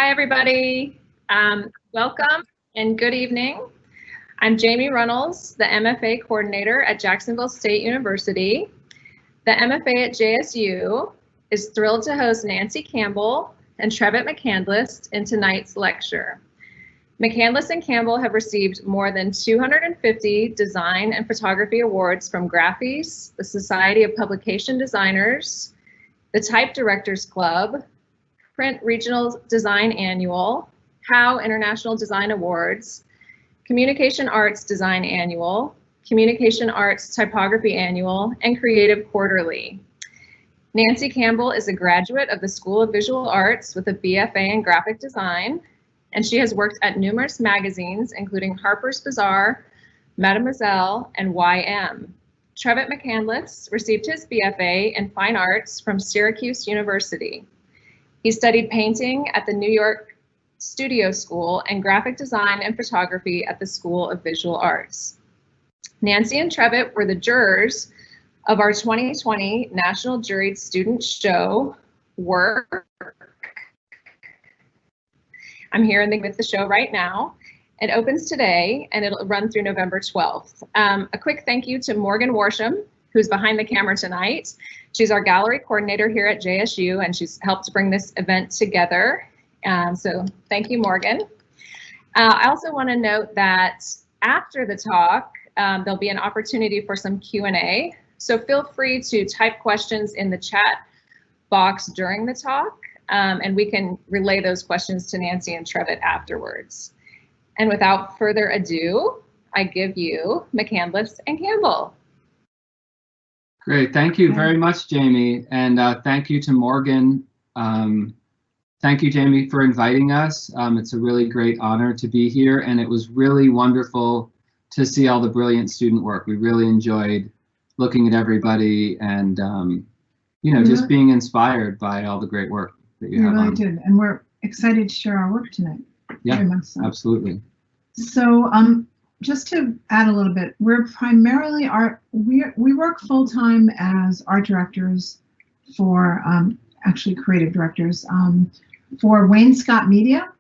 Hi, everybody. Welcome and good evening. I'm Jamie Runnels, the MFA coordinator at Jacksonville State University. The MFA at JSU is thrilled to host Nancy Campbell and Trevett McCandliss in tonight's lecture. McCandliss and Campbell have received more than 250 design and photography awards from Graphies, the Society of Publication Designers, the Type Directors Club, Print Regional Design Annual, HOW International Design Awards, Communication Arts Design Annual, Communication Arts Typography Annual, and Creative Quarterly. Nancy Campbell is a graduate of the School of Visual Arts with a BFA in Graphic Design, and she has worked at numerous magazines, including Harper's Bazaar, Mademoiselle, and YM. Trevett McCandliss received his BFA in Fine Arts from Syracuse University. He studied painting at the New York Studio School and graphic design and photography at the School of Visual Arts. Nancy and Trevett were the jurors of our 2020 National Juried Student Show, Work. I'm here with the show right now. It opens today and it'll run through November 12th. A quick thank you to Morgan Worsham, who's behind the camera tonight. She's our gallery coordinator here at JSU, and she's helped bring this event together. So thank you, Morgan. I also want to note that after the talk, there'll be an opportunity for some Q&A. So feel free to type questions in the chat box during the talk, and we can relay those questions to Nancy and Trevett afterwards. And without further ado, I give you McCandliss and Campbell. Great, thank you very much, Jamie, and thank you to Morgan. Thank you, Jamie, for inviting us. It's a really great honor to be here, and it was really wonderful to see all the brilliant student work. We really enjoyed looking at everybody and, you know, just being inspired by all the great work that you have really on. did, and we're excited to share our work tonight. Yeah, So. absolutely. So, just to add a little bit, we're primarily we work full time as art directors for actually creative directors for Wayne Scott Media,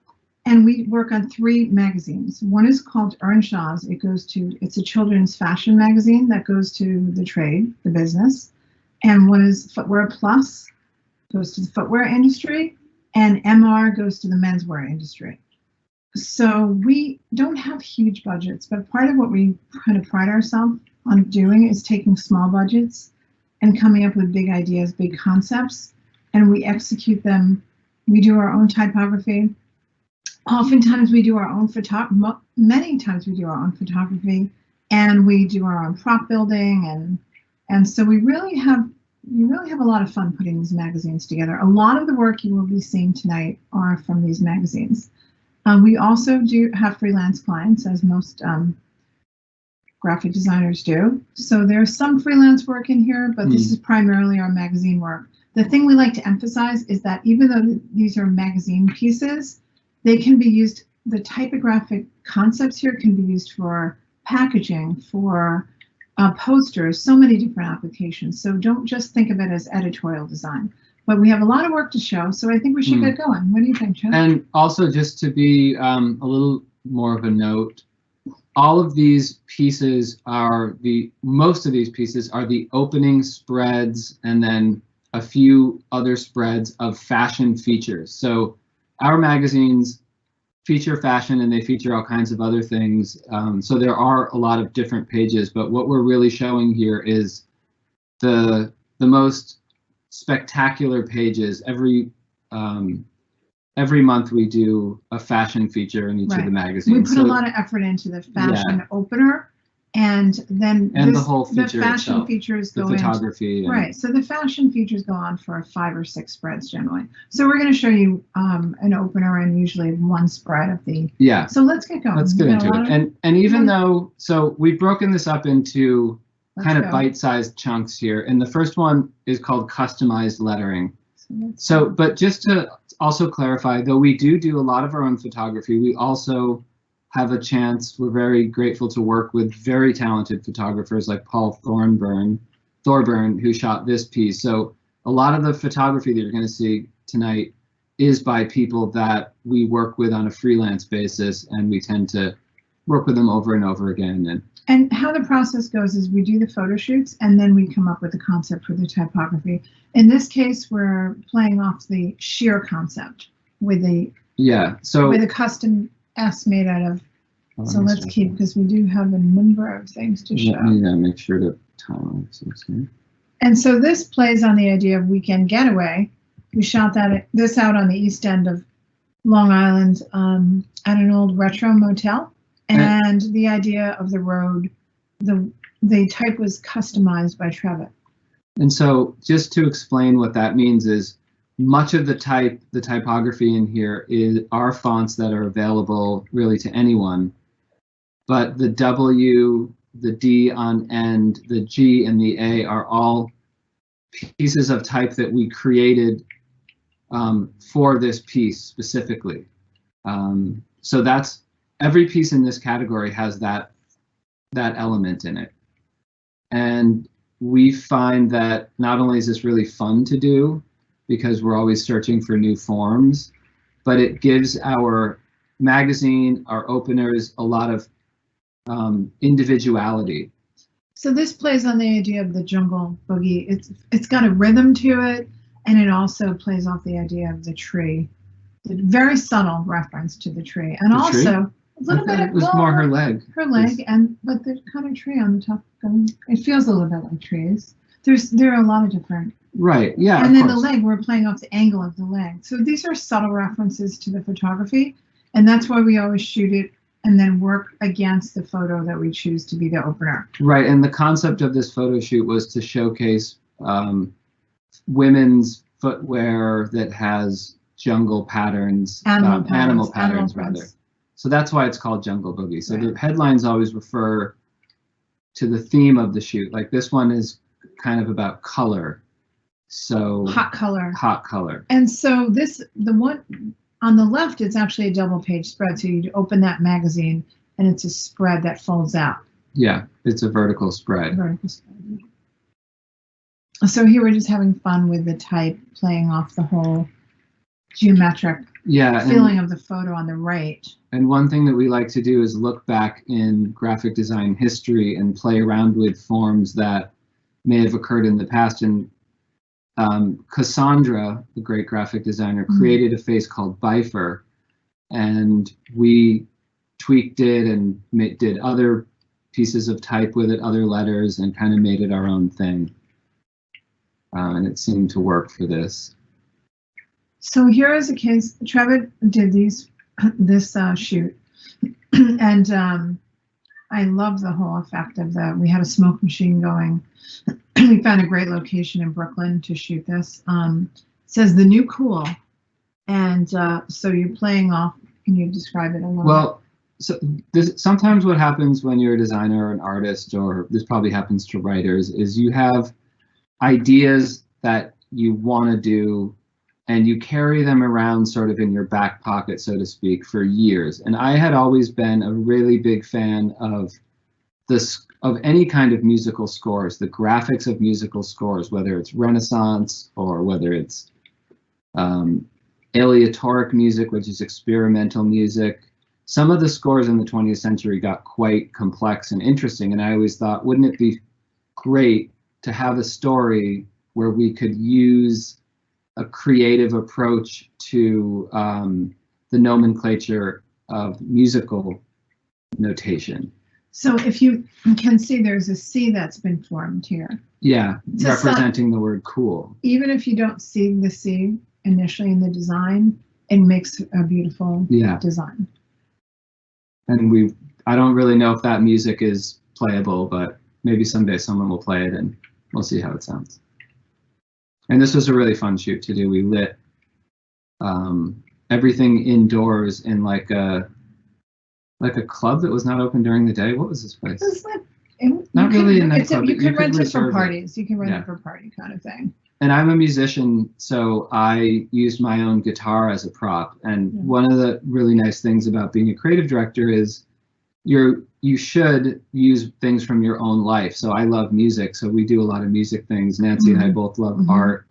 and we work on 3 magazines. One is called Earnshaw's. It's a children's fashion magazine that goes to the trade, the business, and one is Footwear Plus, goes to the footwear industry, and MR goes to the menswear industry. So we don't have huge budgets, but part of what we kind of pride ourselves on doing is taking small budgets and coming up with big ideas, big concepts, and we execute them. We do our own typography. Oftentimes we do our own many times we do our own photography, and we do our own prop building, and so we really have a lot of fun putting these magazines together. A lot of the work you will be seeing tonight are from these magazines. We also do have freelance clients, as most graphic designers do. So there's some freelance work in here, but this is primarily our magazine work. The thing we like to emphasize is that even though these are magazine pieces, they can be used, the typographic concepts here can be used for packaging, for posters, so many different applications. So don't just think of it as editorial design. But we have a lot of work to show, so I think we should get going. What do you think, Chad? And also, just to be a little more of a note, all of these pieces are most of these pieces are the opening spreads and then a few other spreads of fashion features. So our magazines feature fashion and they feature all kinds of other things. So there are a lot of different pages, but what we're really showing here is the most spectacular pages. Every month we do a fashion feature in each of the magazines. We put a lot of effort into the fashion opener, and then the whole feature the fashion itself, features the go photography. Right, so the fashion features go on for 5 or 6 spreads generally. So we're going to show you an opener and usually 1 spread of the. Yeah. So let's get going. Let's get into it. And even though, so we've broken this up into kind of bite-sized chunks here, and the first one is called customized lettering. So, but just to also clarify, though we do a lot of our own photography, we also have a chance, we're very grateful to work with very talented photographers like Paul Thorburn, who shot this piece. So a lot of the photography that you're going to see tonight is by people that we work with on a freelance basis, and we tend to work with them over and over again. And how the process goes is we do the photo shoots, and then we come up with the concept for the typography. In this case, we're playing off the sheer concept with the with a custom S made out of. So let's keep, because we do have a number of things to show. Yeah, make sure to time this. And so this plays on the idea of Weekend Getaway. We shot this out on the east end of Long Island at an old retro motel. And the idea of the road, the type was customized by Trevett. And so just to explain what that means is much of the typography in here are fonts that are available really to anyone. But the W, the D on end, the G and the A are all pieces of type that we created for this piece specifically. So that's every piece in this category has that element in it. And we find that not only is this really fun to do because we're always searching for new forms, but it gives our magazine, our openers, a lot of individuality. So this plays on the idea of the jungle boogie. It's got a rhythm to it, and it also plays off the idea of the tree. The very subtle reference to the tree, and a little bit. It was more her leg. Her leg, but the kind of tree on the top. It feels a little bit like trees. There are a lot of different. Right. Yeah. And then the leg, we're playing off the angle of the leg. So these are subtle references to the photography, and that's why we always shoot it and then work against the photo that we choose to be the opener. Right, and the concept of this photo shoot was to showcase women's footwear that has jungle patterns, animal patterns rather. So that's why it's called Jungle Boogie. So the headlines always refer to the theme of the shoot. Like this one is kind of about color. So hot color. Hot color. And so the one on the left, it's actually a double page spread. So you open that magazine and it's a spread that folds out. Yeah, it's a vertical spread. So here we're just having fun with the type, playing off the whole geometric feeling of the photo on the right. And one thing that we like to do is look back in graphic design history and play around with forms that may have occurred in the past. And Cassandra, the great graphic designer, created a face called Bifer, and we tweaked it and did other pieces of type with it, other letters, and kind of made it our own thing. And it seemed to work for this. So here is a case. Trevett did this shoot, and I love the whole effect of that. We had a smoke machine going. We found a great location in Brooklyn to shoot this. It says the new cool, and so you're playing off. Can you describe it a little? Well, so sometimes what happens when you're a designer or an artist, or this probably happens to writers, is you have ideas that you want to do, and you carry them around sort of in your back pocket, so to speak, for years. And I had always been a really big fan of any kind of musical scores, the graphics of musical scores, whether it's Renaissance or whether it's aleatoric music, which is experimental music. Some of the scores in the 20th century got quite complex and interesting, and I always thought, wouldn't it be great to have a story where we could use a creative approach to the nomenclature of musical notation. So if you can see, there's a C that's been formed here. Yeah, representing the word cool. Even if you don't see the C initially in the design, it makes a beautiful design. And I don't really know if that music is playable, but maybe someday someone will play it and we'll see how it sounds. And this was a really fun shoot to do. We lit everything indoors in like a club that was not open during the day. What was this place? Not really a nightclub. You can rent it for parties. You can rent it for party kind of thing. And I'm a musician, so I used my own guitar as a prop. And one of the really nice things about being a creative director is you should use things from your own life. So I love music, so we do a lot of music things. Nancy and I both love art,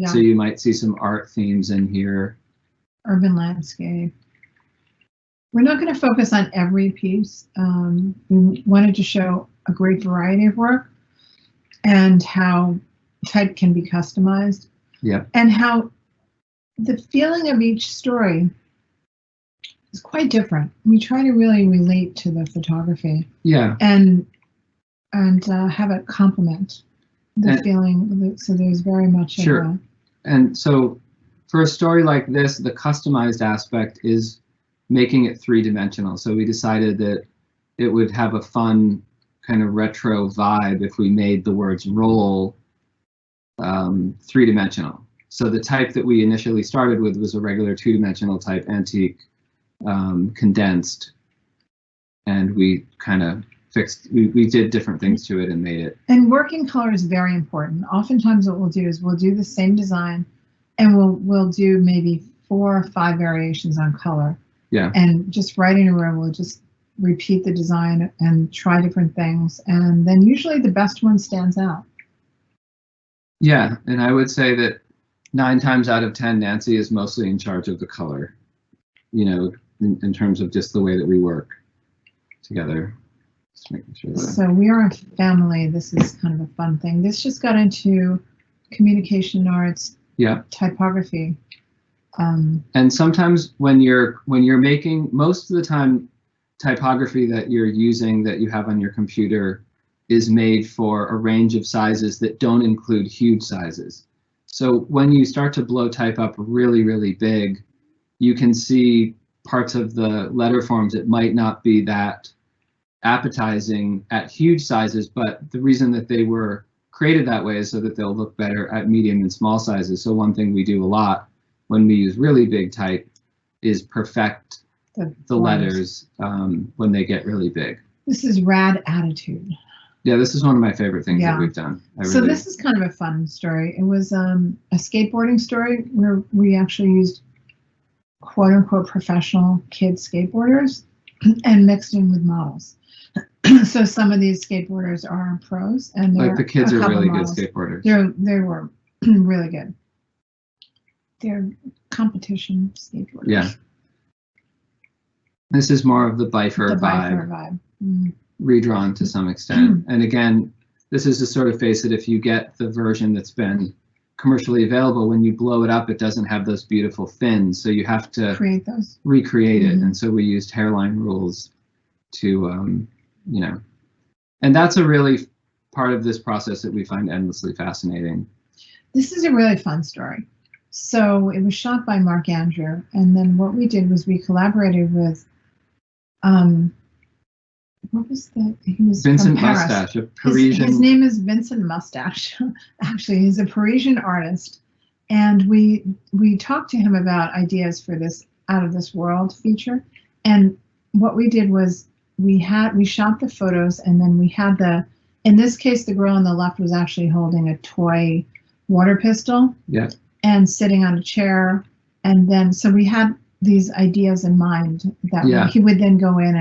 so you might see some art themes in here. urban landscape. We're not going to focus on every piece. We wanted to show a great variety of work and how type can be customized. Yeah. And how the feeling of each story is quite different. We try to really relate to the photography. Yeah. And have it complement the feeling. So there's very much sure. of And so for a story like this, the customized aspect is making it three-dimensional. So we decided that it would have a fun kind of retro vibe if we made the words roll three-dimensional. So the type that we initially started with was a regular two-dimensional type, antique, condensed, and we kind of fixed, we did different things to it and made it. And working color is very important. Oftentimes what we'll do is we'll do the same design and we'll do maybe 4 or 5 variations on color. Yeah. And just right in a row, we'll just repeat the design and try different things. And then usually the best one stands out. Yeah, and I would say that 9 times out of 10, Nancy is mostly in charge of the color, you know, in terms of just the way that we work together. Just making sure that. So we are a family. This is kind of a fun thing. This just got into communication arts, yeah, typography. And sometimes when you're making, most of the time, typography that you're using that you have on your computer is made for a range of sizes that don't include huge sizes. So when you start to blow type up really, really big, you can see parts of the letter forms that might not be that appetizing at huge sizes, but the reason that they were created that way is so that they'll look better at medium and small sizes. So one thing we do a lot when we use really big type is perfect the letters when they get really big. This is rad attitude. Yeah, this is one of my favorite things that we've done. So this is kind of a fun story. It was a skateboarding story where we actually used quote unquote professional kid skateboarders and mixed in with models. So some of these skateboarders are pros and they're like the kids are really good skateboarders. They were really good. They're competition skateboarders. Yeah. This is more of the bifer vibe. Redrawn to some extent. And again, this is to sort of face it, if you get the version that's been commercially available, when you blow it up, it doesn't have those beautiful fins. So you have to recreate it. And so we used hairline rules to, you know, and that's a really part of this process that we find endlessly fascinating. This is a really fun story. So it was shot by Mark Andrew, and then what we did was we collaborated with, what was that? He was Vincent from Paris. Mustache, a Parisian. His name is Vincent Mustache. Actually, he's a Parisian artist, and we talked to him about ideas for this Out of This World feature. And what we did was we shot the photos, and then we had in this case, the girl on the left was actually holding a toy water pistol. Yeah. And sitting on a chair, and then so we had these ideas in mind that he would then go in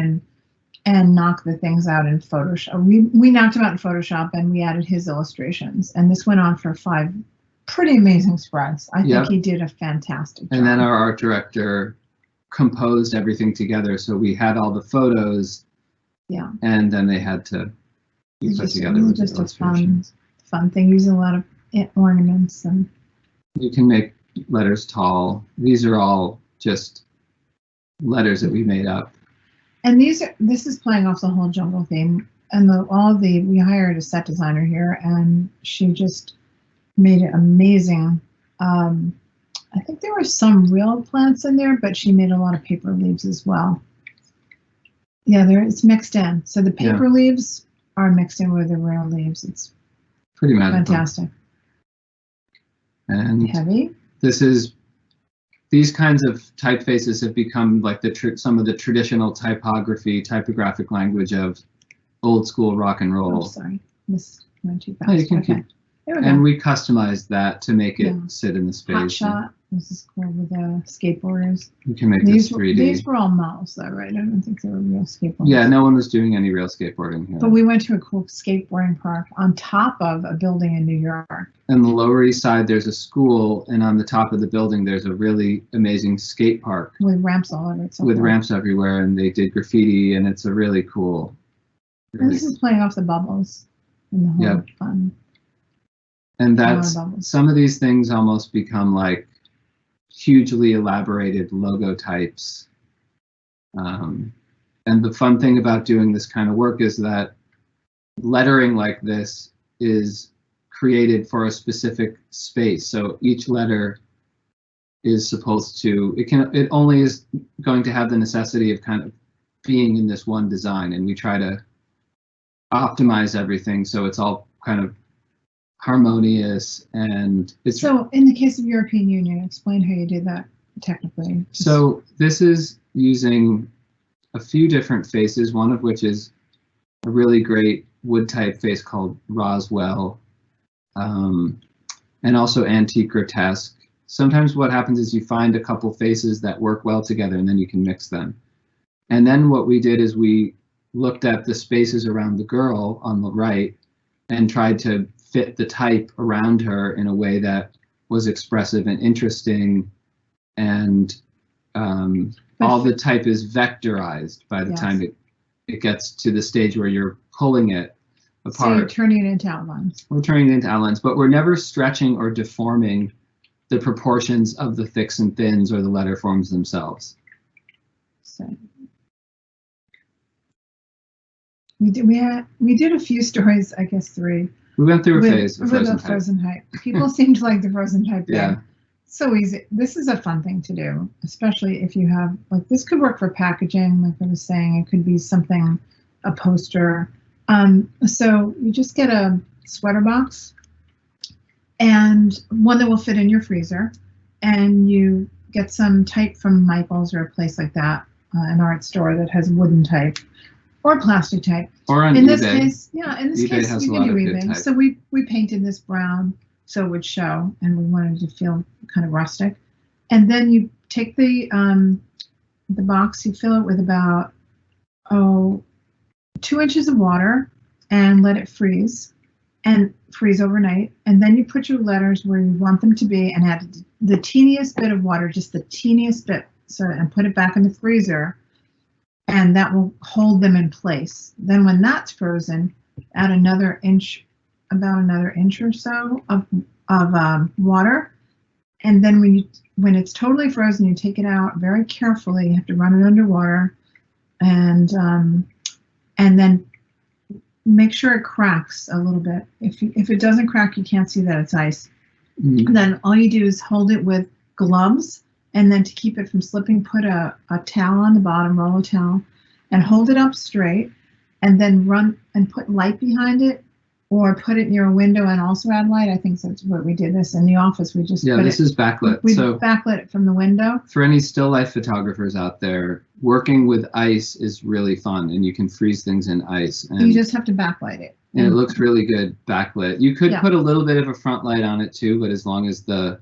and knock the things out in Photoshop. We knocked them out in Photoshop and we added his illustrations, and this went on for 5 pretty amazing spreads. I think he did a fantastic job. And then our art director composed everything together, so we had all the photos. Yeah. And then they had to be put together with just a fun thing, using a lot of ornaments and. You can make letters tall. These are all just letters that we made up. And this is playing off the whole jungle theme. And we hired a set designer here, and she just made it amazing. I think there were some real plants in there, but she made a lot of paper leaves as well. Yeah, it's mixed in. So the paper leaves are mixed in with the real leaves. It's pretty magical. Fantastic. And heavy. These kinds of typefaces have become like some of the traditional typographic language of old school rock and roll. Oh, sorry, went too fast. No, you can keep. There we go. And we customized that to make it sit in the space. Hot shot This is cool with the skateboarders. We can make this 3D. These were all models though, right? I don't think they were real skateboarders. Yeah, no one was doing any real skateboarding here. But we went to a cool skateboarding park on top of a building in New York. On the Lower East Side, there's a school, and on the top of the building, there's a really amazing skate park. With ramps all over it. With ramps everywhere, and they did graffiti, and it's a really cool. And this is playing off the bubbles in the whole fun. And that's, some of these things almost become like hugely elaborated logo types. And the fun thing about doing this kind of work is that lettering like this is created for a specific space. So each letter is supposed to, it only is going to have the necessity of kind of being in this one design, and we try to optimize everything so it's all kind of harmonious. And it's so in the case of European Union, explain how you did that technically. So this is using a few different faces, one of which is a really great wood type face called Roswell, and also antique grotesque. Sometimes what happens is you find a couple faces that work well together, and then you can mix them. And then what we did is we looked at the spaces around the girl on the right and tried to fit the type around her in a way that was expressive and interesting, and all the type is vectorized by the time it gets to the stage where you're pulling it apart. So you're turning it into outlines. We're turning it into outlines, but we're never stretching or deforming the proportions of the thicks and thins or the letter forms themselves. So we did a few stories, I guess 3. We went through a phase with the frozen type. People seem to like the frozen type thing. Yeah. So easy. This is a fun thing to do, especially if you have, like, this could work for packaging, like I was saying. It could be something, a poster. So you just get a sweater box and one that will fit in your freezer, and you get some type from Michael's or a place like that, an art store that has wooden type or plastic type. Or on in eBay. This case, yeah, in this eBay case, has we a can lot do of good eBay. type. So we painted this brown so it would show, and we wanted it to feel kind of rustic. And then you take the box, you fill it with about 2 inches of water and let it freeze overnight. And then you put your letters where you want them to be and add the teeniest bit of water, just the teeniest bit, and put it back in the freezer, and that will hold them in place. Then when that's frozen, add another inch, about another inch or so of water. And then when it's totally frozen, you take it out very carefully. You have to run it under water, and then make sure it cracks a little bit. If it doesn't crack, you can't see that it's ice. Mm-hmm. Then all you do is hold it with gloves, and then to keep it from slipping, put a towel on the bottom, roll a towel, and hold it up straight, and then run and put light behind it, or put it near a window and also add light. I think that's what we did this in the office. We just this is backlit. We backlit it from the window. For any still life photographers out there, working with ice is really fun, and you can freeze things in ice. And you just have to backlight it. And it looks really good backlit. You could put a little bit of a front light on it too, but as long as the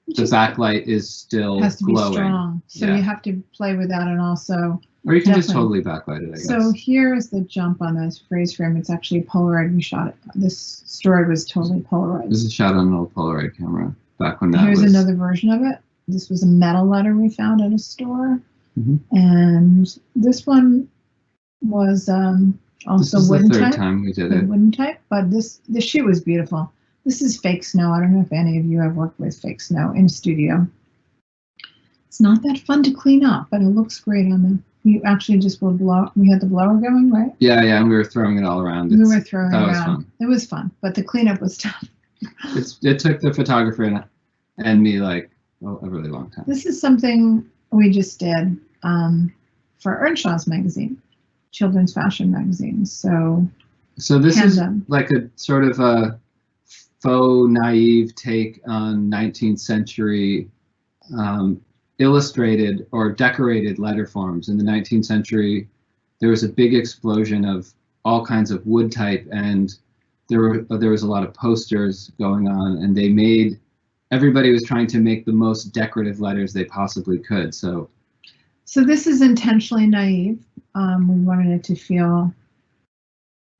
backlight is still has to glowing. Be strong. So you have to play with that, and also. Or you can just totally backlight it, I guess. So here's the jump on this freeze frame. It's actually a Polaroid. We shot it. This story was totally Polaroid. This is shot on an old Polaroid camera back when that Here's another version of it. This was a metal letter we found at a store. Mm-hmm. And this one was also wooden type. This is the third time we did it. Wooden type, but this shoe was beautiful. This is fake snow. I don't know if any of you have worked with fake snow in a studio. It's not that fun to clean up, but it looks great on them. You actually just we had the blower going, right? Yeah, and we were throwing it all around. We were throwing it around. Was fun. It was fun, but the cleanup was tough. It took the photographer and me like a really long time. This is something we just did for Earnshaw's magazine, children's fashion magazine. So this is like a sort of a faux naive take on 19th century illustrated or decorated letter forms. In the 19th century, there was a big explosion of all kinds of wood type, and there was a lot of posters going on, and they made everybody was trying to make the most decorative letters they possibly could. So this is intentionally naive. We wanted it to feel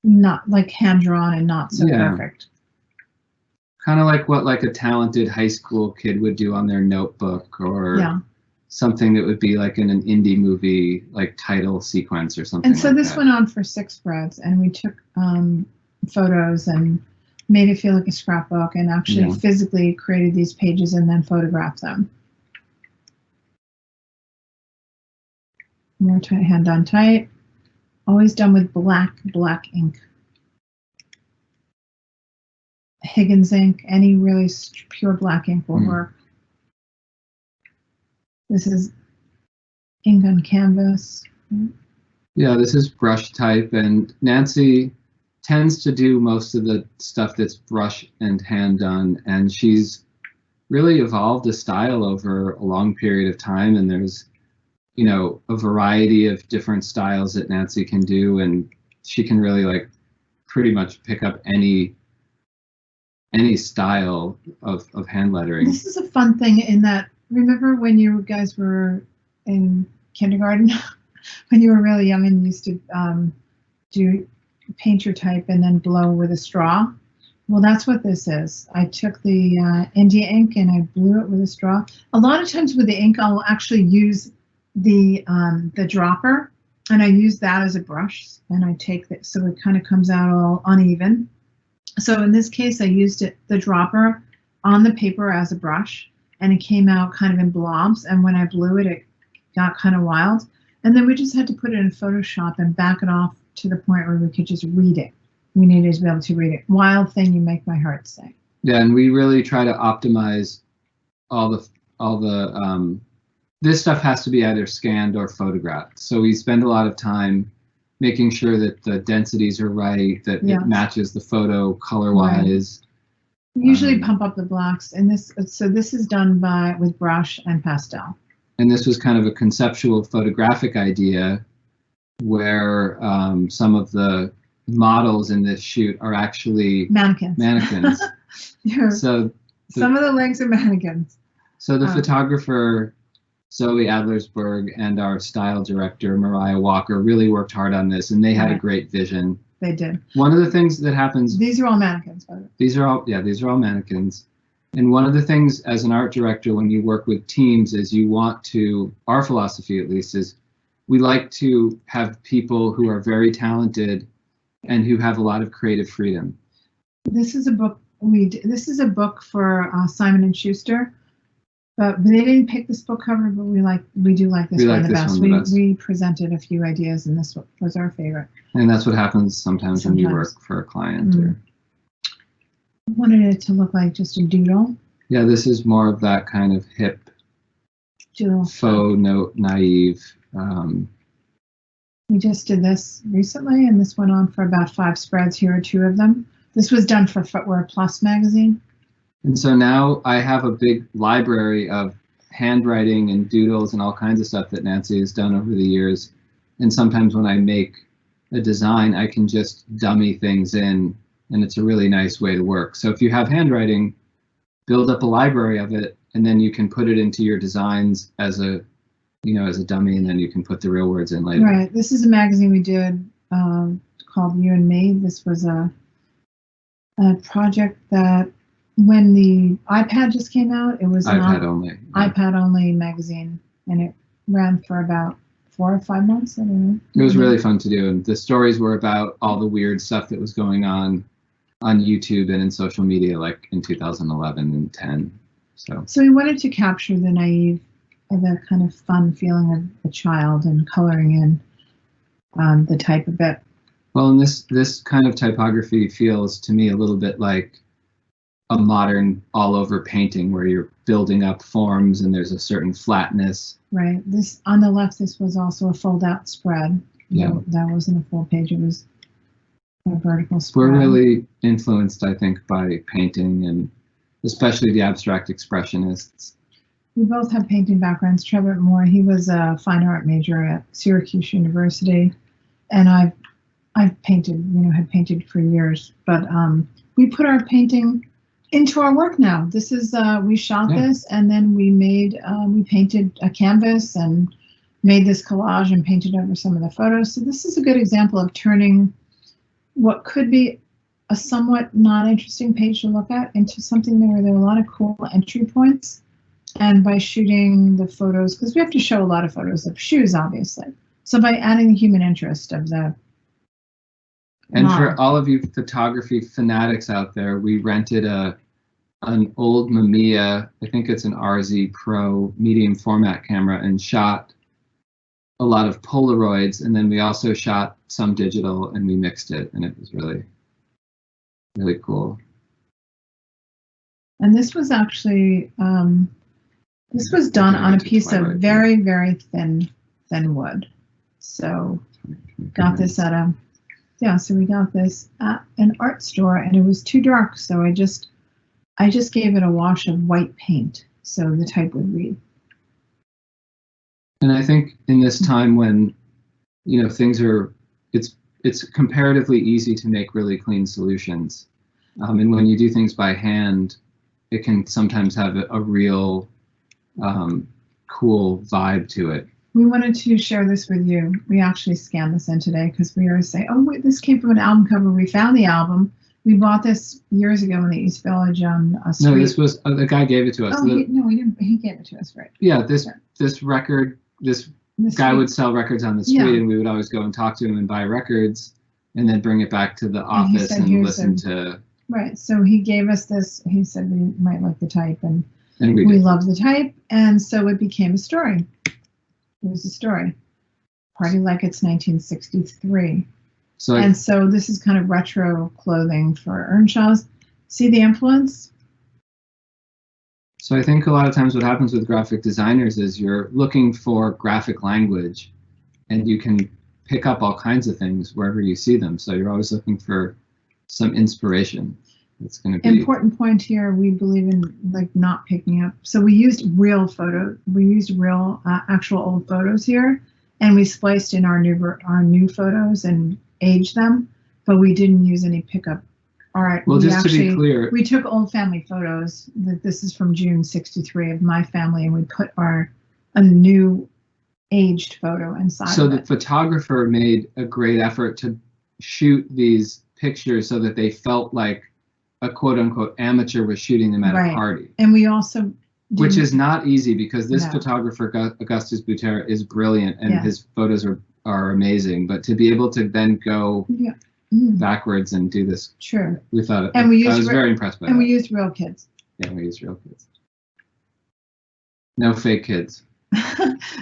not like hand-drawn and not so perfect. Kind of like what like a talented high school kid would do on their notebook, or something that would be like in an indie movie, like title sequence or something. And so like this that. went on for 6 spreads, and we took photos and made it feel like a scrapbook, and actually physically created these pages and then photographed them. More tight, hand on tight. Always done with black ink. Higgins ink, any really pure black ink will work. This is ink on canvas. Yeah, this is brush type, and Nancy tends to do most of the stuff that's brush and hand done, and she's really evolved a style over a long period of time, and there's, you know, a variety of different styles that Nancy can do, and she can really like pretty much pick up any style of hand lettering. This is a fun thing in that, remember when you guys were in kindergarten, when you were really young and used to do paint your type and then blow with a straw? Well, that's what this is. I took the India ink and I blew it with a straw. A lot of times with the ink, I'll actually use the dropper, and I use that as a brush, and I take it so it kind of comes out all uneven. So in this case, I used the dropper on the paper as a brush, and it came out kind of in blobs, and when I blew it, it got kind of wild. And then we just had to put it in Photoshop and back it off to the point where we could just read it. We needed to be able to read it. Wild thing, you make my heart sing. Yeah, and we really try to optimize all the this stuff has to be either scanned or photographed. So we spend a lot of time making sure that the densities are right, that it matches the photo color-wise. Right. Usually pump up the blacks, and this is done with brush and pastel. And this was kind of a conceptual photographic idea where some of the models in this shoot are actually mannequins. So some of the legs are mannequins. So the photographer Zoe Adlersberg and our style director Mariah Walker really worked hard on this, and they had a great vision. They did. One of the things that happens. These are all mannequins, by the way. These are all mannequins. And one of the things as an art director when you work with teams is you want to, our philosophy at least is, we like to have people who are very talented and who have a lot of creative freedom. This is a book this is a book for Simon and Schuster, but they didn't pick this book cover, but we do like this one the best. We presented a few ideas, and this was our favorite. And that's what happens sometimes. When you work for a client. Or... I wanted it to look like just a doodle. Yeah, this is more of that kind of hip, doodle faux note, naive. We just did this recently, and this went on for about 5 spreads. Here are 2 of them. This was done for Footwear Plus magazine. And so now I have a big library of handwriting and doodles and all kinds of stuff that Nancy has done over the years. And sometimes when I make a design, I can just dummy things in, and it's a really nice way to work. So if you have handwriting, build up a library of it, and then you can put it into your designs as a dummy, and then you can put the real words in later. Right. This is a magazine we did called You and Me. This was a project that when the iPad just came out, it was iPad only magazine, and it ran for about 4 or 5 months. I don't know. It was really fun to do, and the stories were about all the weird stuff that was going on YouTube and in social media, like in 2011 and 10. So we wanted to capture the naive, the kind of fun feeling of a child and coloring in the type of it. Well, and this kind of typography feels to me a little bit like a modern all-over painting where you're building up forms and there's a certain flatness. Right. This on the left, this was also a fold-out spread. Yeah. That wasn't a full page. It was a vertical spread. We're really influenced, I think, by painting, and especially the abstract expressionists. We both have painting backgrounds. Trevett more, he was a fine art major at Syracuse University, and I've painted, had painted for years. But we put our painting into our work now. This is, we shot Yeah. this and then we made, we painted a canvas and made this collage and painted over some of the photos. So this is a good example of turning what could be a somewhat not interesting page to look at into something where there are a lot of cool entry points. And by shooting the photos, because we have to show a lot of photos of shoes, obviously. So by adding the human interest of the And model. for all of you photography fanatics out there, we rented an old Mamiya, I think it's an RZ Pro medium format camera, and shot a lot of Polaroids, and then we also shot some digital and we mixed it, and it was really, really cool. And this was actually, this was done on a piece of very, very thin wood. So got this at a, yeah, so we got this at an art store and it was too dark. So I just gave it a wash of white paint so the type would read. And I think in this time when, you know, things are, it's comparatively easy to make really clean solutions. And when you do things by hand, it can sometimes have a real cool vibe to it. We wanted to share this with you. We actually scanned this in today because we were saying, oh, wait, this came from an album cover. We found the album. We bought this years ago in the East Village on a street. No, this was, the guy gave it to us. Oh, no, he didn't. He gave it to us, right? Yeah, this record, this guy would sell records on the street, Yeah. and we would always go and talk to him and buy records and then bring it back to the office said, and listen to. Right, so he gave us this. He said we might like the type, and we we loved the type, and so it became a story. It was a story. Party like it's 1963. So and so this is kind of retro clothing for Earnshaw's. See the influence? So I think a lot of times what happens with graphic designers is you're looking for graphic language, and you can pick up all kinds of things wherever you see them. So you're always looking for some inspiration. It's going to be important point here. We believe in like not picking up. So we used real photo. We used real actual old photos here, and we spliced in our new photos and aged them. But we didn't use any pickup art. Well, just to be clear, we took old family photos. This is from June '63 of my family, and we put a new aged photo inside. So the photographer made a great effort to shoot these pictures so that they felt like a quote unquote amateur was shooting them at a party. And we also, which is not easy because this photographer, Augustus Butera, is brilliant and his photos are amazing. But to be able to then go backwards and do this, we thought, and I was very impressed by that. And we used real kids. Yeah, we used real kids. No fake kids.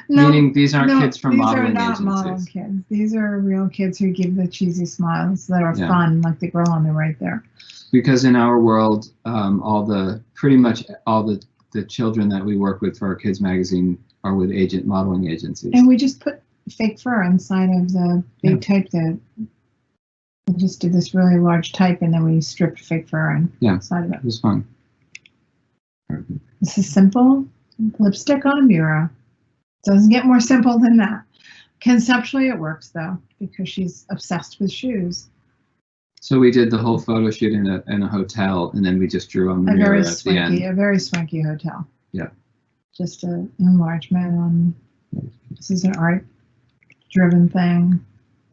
No, meaning these aren't kids from modeling agencies. These are not model kids. These are real kids who give the cheesy smiles that are fun, like the girl on the right there. Because in our world, pretty much all the children that we work with for our kids magazine are with modeling agencies. And we just put fake fur inside of the big type that we just did this really large type, and then we stripped fake fur inside of it. It was fun. This is simple lipstick on a mirror. Doesn't get more simple than that. Conceptually, it works though because she's obsessed with shoes. So we did the whole photo shoot in a hotel, and then we just drew on the mirror at the end. A very swanky hotel. Yeah. Just an enlargement on. This is an art-driven thing.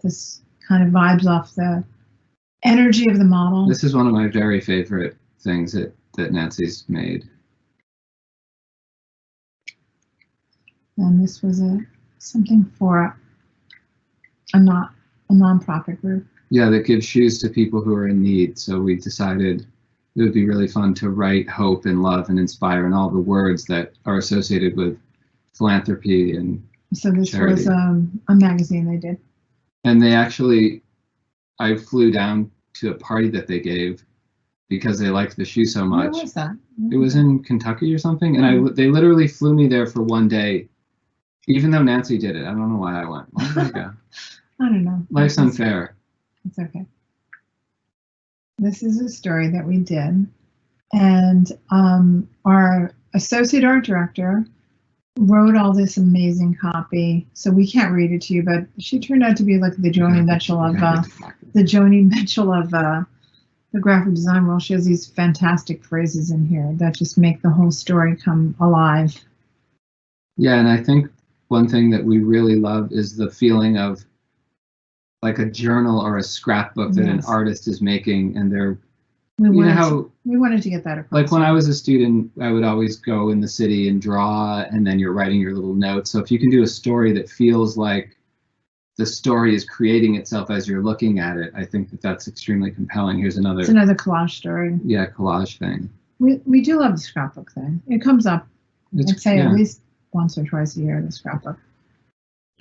This kind of vibes off the energy of the model. This is one of my very favorite things that Nancy's made. And this was something for a nonprofit group. Yeah, that gives shoes to people who are in need. So we decided it would be really fun to write hope and love and inspire and all the words that are associated with philanthropy and so this charity. Was a magazine they did. And they actually, I flew down to a party that they gave because they liked the shoe so much. Where was that? It was in Kentucky or something, and they literally flew me there for one day, even though Nancy did it. I don't know why I went. Why did I go? I don't know. Life's unfair. It's okay. This is a story that we did, and our associate art director wrote all this amazing copy. So we can't read it to you, but she turned out to be like the Joni Mitchell of the graphic design world. She has these fantastic phrases in here that just make the whole story come alive. Yeah, and I think one thing that we really love is the feeling of like a journal or a scrapbook that an artist is making, and they're we wanted to get that across. Like when I was a student, I would always go in the city and draw, and then you're writing your little notes. So if you can do a story that feels like the story is creating itself as you're looking at it, I think that that's extremely compelling. Here's another. It's another collage story. Yeah, collage thing. We do love the scrapbook thing. It comes up, I'd say at least once or twice a year, the scrapbook.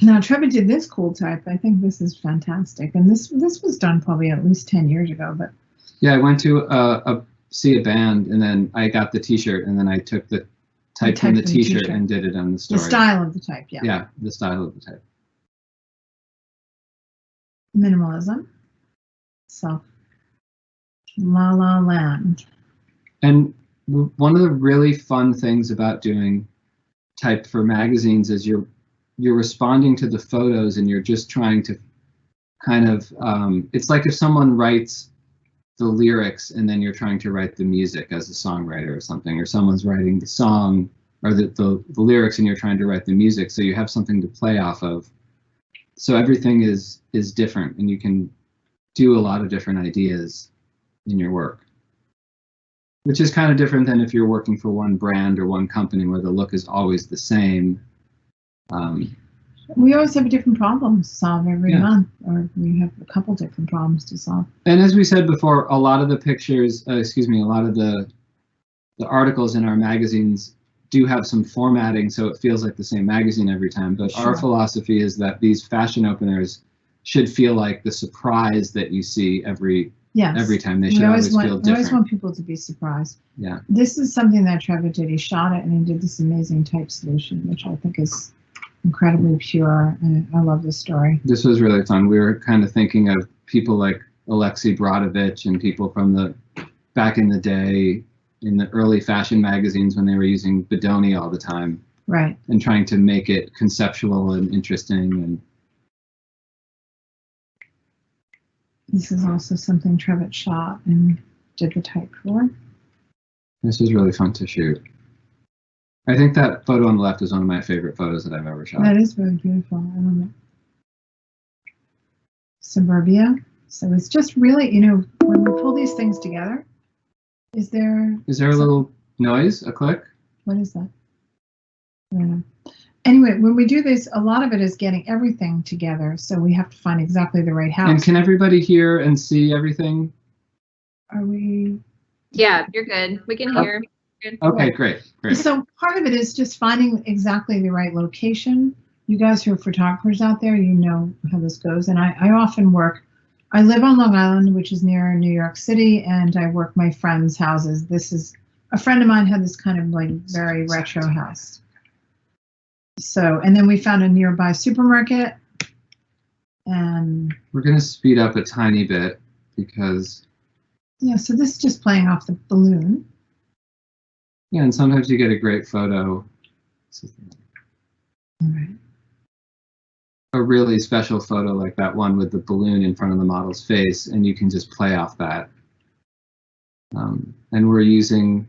Now Trevett did this cool type. I think this is fantastic, and this was done probably at least 10 years ago. But yeah, I went to see a band, and then I got the T-shirt, and then I took the type from the T-shirt and did it on the story. The style of the type, yeah. Yeah, the style of the type. Minimalism. So, La La Land. And one of the really fun things about doing type for magazines is you're responding to the photos, and you're just trying to kind of, it's like if someone writes the lyrics and then you're trying to write the music as a songwriter or something, or someone's writing the song or the lyrics and you're trying to write the music, so you have something to play off of. So everything is different, and you can do a lot of different ideas in your work, which is kind of different than if you're working for one brand or one company where the look is always the same. We always have a different problem to solve every month, or we have a couple different problems to solve. And as we said before, a lot of the pictures, a lot of the articles in our magazines do have some formatting, so it feels like the same magazine every time. But our philosophy is that these fashion openers should feel like the surprise that you see every time. They should always feel different. We always want people to be surprised. Yeah. This is something that Trevett did. He shot it, and he did this amazing type solution, which I think is incredibly pure, and I love this story. This was really fun. We were kind of thinking of people like Alexei Brodovich and people from the back in the day in the early fashion magazines when they were using Bedoni all the time. Right. And trying to make it conceptual and interesting. And this is also something Trevett shot and did the type for. This was really fun to shoot. I think that photo on the left is one of my favorite photos that I've ever shot. That is really beautiful. I love it. Suburbia. So it's just really, when we pull these things together, is there a little noise, a click? What is that? I don't know. Anyway, when we do this, a lot of it is getting everything together. So we have to find exactly the right house. And can everybody hear and see everything? Are we? Yeah, you're good. We can hear. Good. Okay, great. So part of it is just finding exactly the right location. You guys who are photographers out there, you know how this goes. And I often I live on Long Island, which is near New York City, and I work my friends' houses. This is, a friend of mine had this kind of like very retro house. So, and then we found a nearby supermarket, and we're going to speed up a tiny bit because. Yeah, so this is just playing off the balloon. Yeah, and sometimes you get a great photo. All right. A really special photo like that one with the balloon in front of the model's face, and you can just play off that. And we're using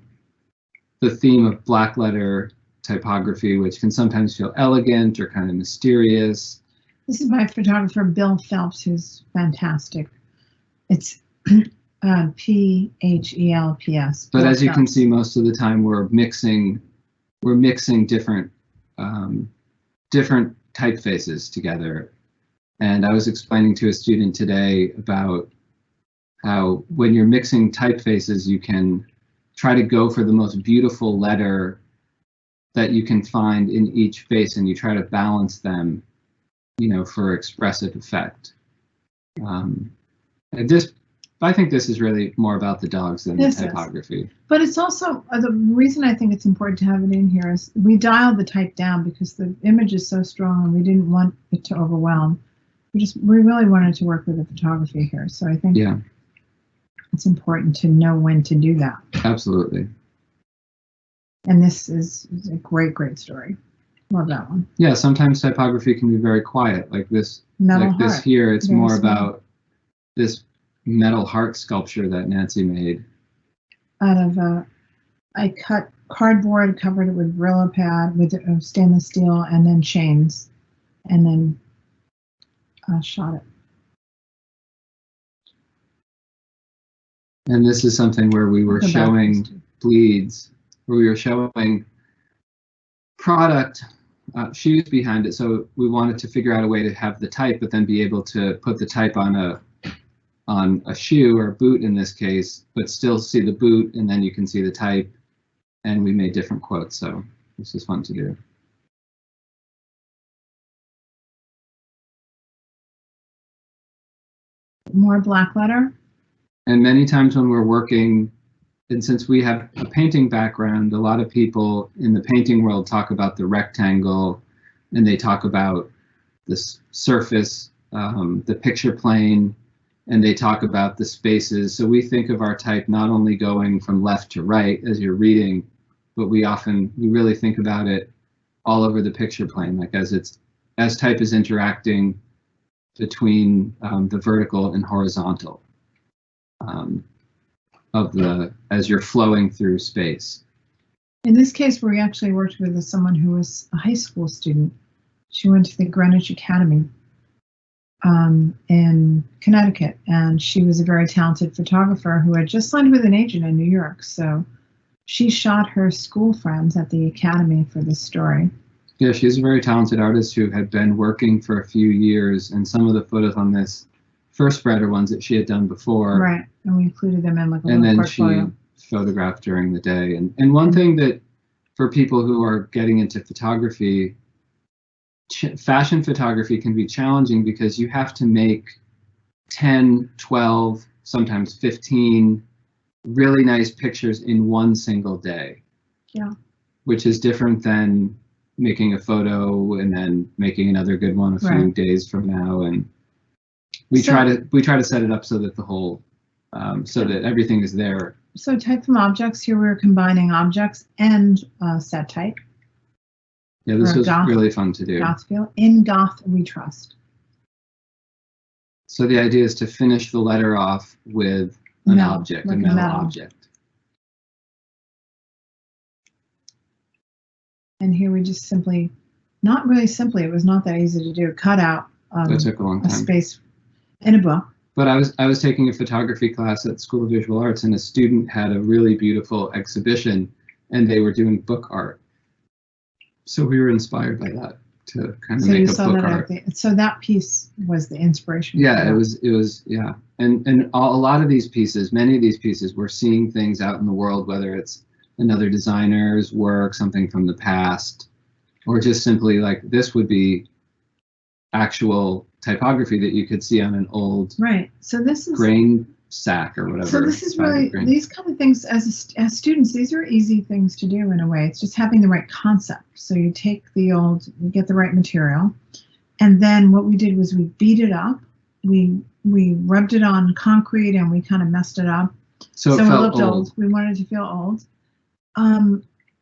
the theme of black letter typography, which can sometimes feel elegant or kind of mysterious. This is my photographer, Bill Phelps, who's fantastic. It's Phelps. But as you can see, most of the time we're mixing different typefaces together. And I was explaining to a student today about how when you're mixing typefaces, you can try to go for the most beautiful letter that you can find in each face, and you try to balance them, for expressive effect. I think this is really more about the dogs than the typography. But it's also, the reason I think it's important to have it in here is we dialed the type down because the image is so strong and we didn't want it to overwhelm. We really wanted to work with the photography here. So I think it's important to know when to do that. Absolutely. And this is a great, great story. Love that one. Yeah, sometimes typography can be very quiet, like this. Metal this here, it's very more small. about this metal heart sculpture that Nancy made. Out of I cut cardboard, covered it with Brillo pad with stainless steel, and then chains, and then shot it. And this is something where we were showing bleeds, where we were showing product shoes behind it. So we wanted to figure out a way to have the type, but then be able to put the type on a shoe or a boot in this case, but still see the boot, and then you can see the type. And we made different quotes, so this is fun to do. More black letter. And many times when we're working, and since we have a painting background, a lot of people in the painting world talk about the rectangle, and they talk about this surface, the picture plane, and they talk about the spaces. So we think of our type not only going from left to right as you're reading, but we really think about it all over the picture plane, like as type is interacting between the vertical and horizontal as you're flowing through space. In this case, we actually worked with someone who was a high school student. She went to the Greenwich Academy in Connecticut, and she was a very talented photographer who had just signed with an agent in New York. So she shot her school friends at the academy for this story. Yeah, she's a very talented artist who had been working for a few years, and some of the photos on this first spread are ones that she had done before. Right, and we included them in like a and little then portfolio. She photographed during the day. And one thing that for people who are getting into photography, fashion photography can be challenging because you have to make 10, 12, sometimes 15 really nice pictures in one single day. Yeah. Which is different than making a photo and then making another good one a few days from now. And we try to set it up so that the whole so that everything is there. So type from objects, here we're combining objects and set type. Yeah, this was really fun to do. Goth feel. In Goth we trust. So the idea is to finish the letter off with an object, a metal object. And here we just simply, not really simply, it was not that easy to do, cut out that took a long time. A space in a book. But I was taking a photography class at School of Visual Arts, and a student had a really beautiful exhibition, and they were doing book art. So we were inspired by that to kind of make a book art. So that piece was the inspiration. Yeah, it was yeah. And a lot of these pieces, many of these pieces, we're seeing things out in the world, whether it's another designer's work, something from the past, or just simply like this would be actual typography that you could see on an old So this is grain sack or whatever. So this is really, these kind of things as students, these are easy things to do in a way. It's just having the right concept. So you take you get the right material, and then what we did was we beat it up. We rubbed it on concrete and we kind of messed it up. So it looked old. We wanted it to feel old.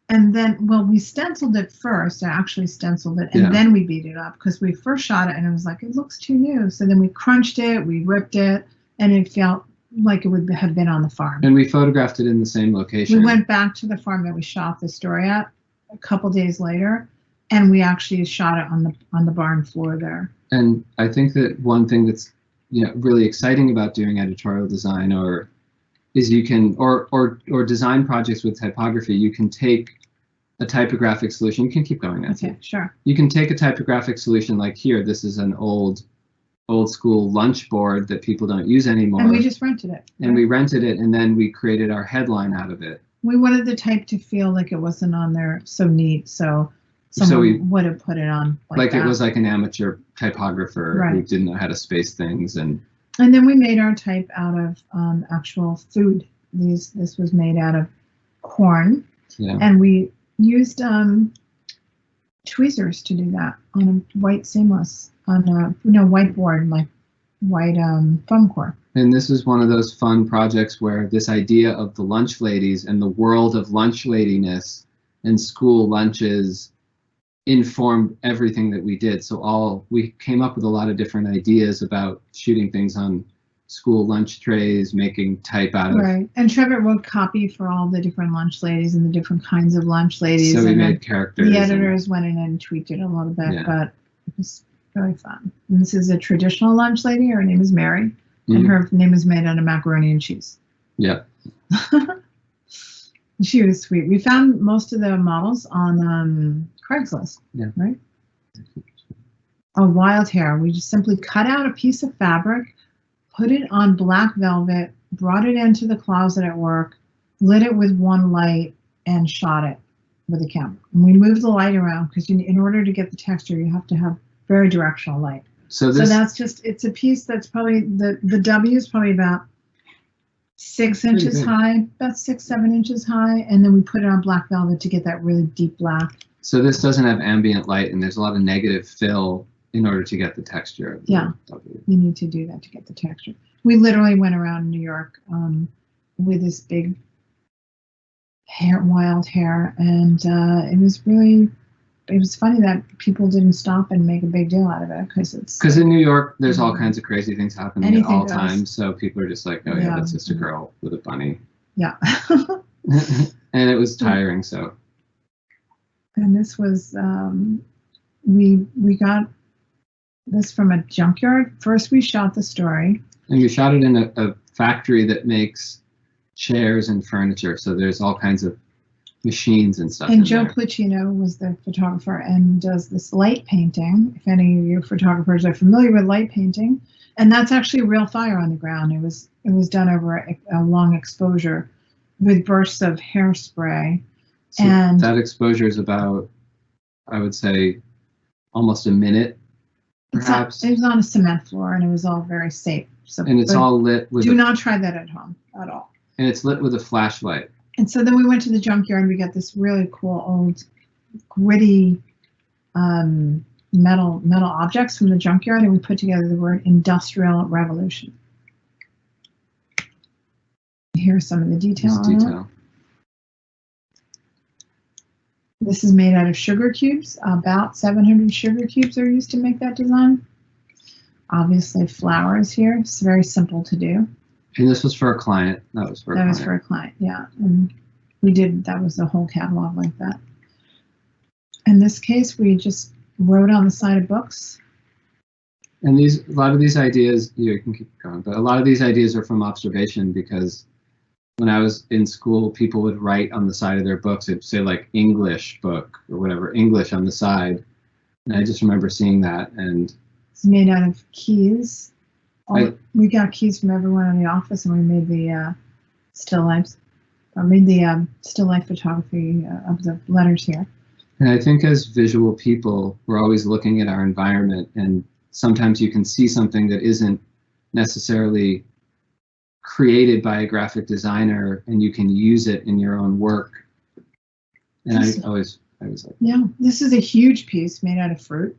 And then, we stenciled it first. I actually stenciled it, and then we beat it up because we first shot it and it was like, it looks too new. So then we crunched it, we ripped it, and it felt like it would have been on the farm. And we photographed it in the same location. We went back to the farm that we shot the story at a couple days later, and we actually shot it on the barn floor there. And I think that one thing that's really exciting about doing editorial design is you can, or design projects with typography, you can take a typographic solution. You can keep going, Nancy. Okay, sure. You can take a typographic solution like here. This is an old school lunch board that people don't use anymore. And we just rented it. And we rented it, and then we created our headline out of it. We wanted the type to feel like it wasn't on there so neat, so someone would have put it on like that. It was like an amateur typographer who didn't know how to space things. And then we made our type out of actual food. This was made out of corn, and we used tweezers to do that on a white seamless, on a whiteboard, like white foam core. And this is one of those fun projects where this idea of the lunch ladies and the world of lunch ladiness and school lunches informed everything that we did. So we came up with a lot of different ideas about shooting things on school lunch trays, making type out of. Right. And Trevett wrote copy for all the different lunch ladies and the different kinds of lunch ladies. So we and made characters. The editors went in and tweaked it a little bit, Yeah. but it was really fun. And this is a traditional lunch lady. Her name is Mary, and Mhm. her name is made out of macaroni and cheese. Yep. She was sweet. We found most of the models on Craigslist. Yeah. Right. A wild hair. We just simply cut out a piece of fabric, put it on black velvet, brought it into the closet at work, lit it with one light, and shot it with a camera. And we moved the light around because in order to get the texture, you have to have very directional light. So So this. that's just, it's a piece that's probably, the W is probably about 6 inches big. high, about 6-7 inches high, and then we put it on black velvet to get that really deep black. So this doesn't have ambient light, and there's a lot of negative fill in order to get the texture of the Yeah. W. You need to do that to get the texture. We literally went around New York with this big hair, wild hair, and it was funny that people didn't stop and make a big deal out of it Because in New York, there's all kinds of crazy things happening Anything at all goes. times. So people are just like, oh yeah, Yeah. that's just a girl with a bunny. Yeah. And it was tiring. So And this was we got this from a junkyard. First we shot the story. and we shot it in a factory that makes chairs and furniture. So there's all kinds of machines and stuff. And in Joe there. Plicino was the photographer and does this light painting. If any of you photographers are familiar with light painting, and that's actually real fire on the ground. It was done over a long exposure with bursts of hairspray. So and- that exposure is about, I would say, almost a minute, perhaps. It was on a cement floor and it was all very safe. So, And it's but all lit with do a, not try that at home at all. and it's lit with a flashlight. And so then we went to the junkyard and we got this really cool old gritty metal objects from the junkyard, and we put together the word Industrial Revolution. Here's some of the detail. Just on it. detail. This is made out of sugar cubes. About 700 sugar cubes are used to make that design. Obviously flowers here. It's very simple to do. And this was for a client. That was for a That client. was for a client, yeah. And we did, that was the whole catalog like that. In this case, we just wrote on the side of books. And a lot of these ideas, you can keep going, but a lot of these ideas are from observation, because when I was in school, people would write on the side of their books, it'd say like English book or whatever, English on the side. And I just remember seeing that. And It's made out of keys. I- We got keys from everyone in the office, and we made the still lives. I made the still life photography of the letters here. And I think as visual people, we're always looking at our environment, and sometimes you can see something that isn't necessarily created by a graphic designer, and you can use it in your own work. And I was like, Yeah, this is a huge piece made out of fruit.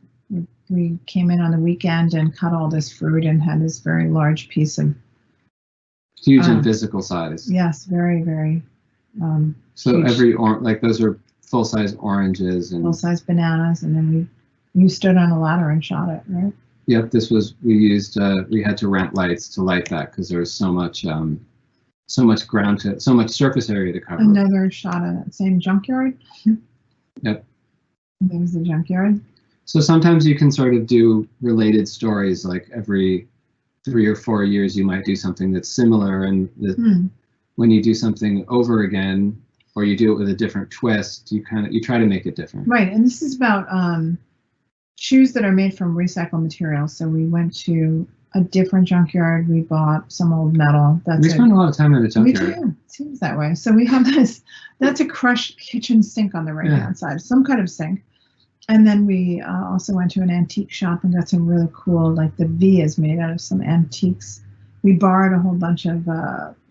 We came in on the weekend and cut all this fruit and had this very large piece of, huge in physical size. yes, very, very So huge. like those are full-size oranges, and full-size bananas, and then you stood on a ladder and shot it, right? yep, this was, we used, we had to rent lights to light that because there was so much so much surface area to cover. Another shot of that same junkyard. Yep. There's the junkyard. So sometimes you can sort of do related stories, like every 3 or 4 years you might do something that's similar, and when you do something over again, or you do it with a different twist, you try to make it different. Right, and this is about shoes that are made from recycled materials. So we went to a different junkyard. We bought some old metal. We spend a lot of time in a We junkyard. do. It seems that way. So we have this. That's a crushed kitchen sink on the right hand side, some kind of sink. And then we also went to an antique shop and got some really cool, like the V is made out of some antiques. We borrowed a whole bunch of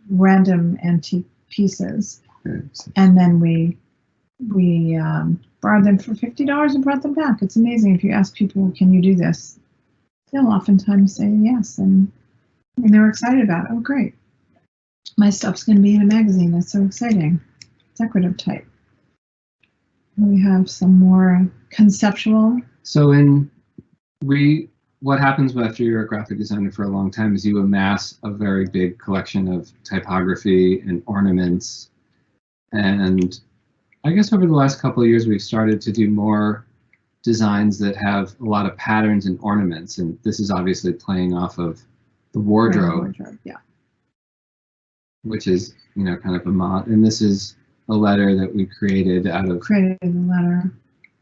random antique pieces, and then we borrowed them for $50 and brought them back. It's amazing. If you ask people, can you do this? They'll oftentimes say yes, and they're excited about it. Oh, great. My stuff's going to be in a magazine. That's so exciting. Decorative type. We have some more conceptual. So we what happens after you're a graphic designer for a long time is you amass a very big collection of typography and ornaments. And I guess over the last couple of years, we've started to do more designs that have a lot of patterns and ornaments. And this is obviously playing off of the wardrobe, Yeah. which is, you know, kind of a mod. And this is a letter that we created out of Created the letter.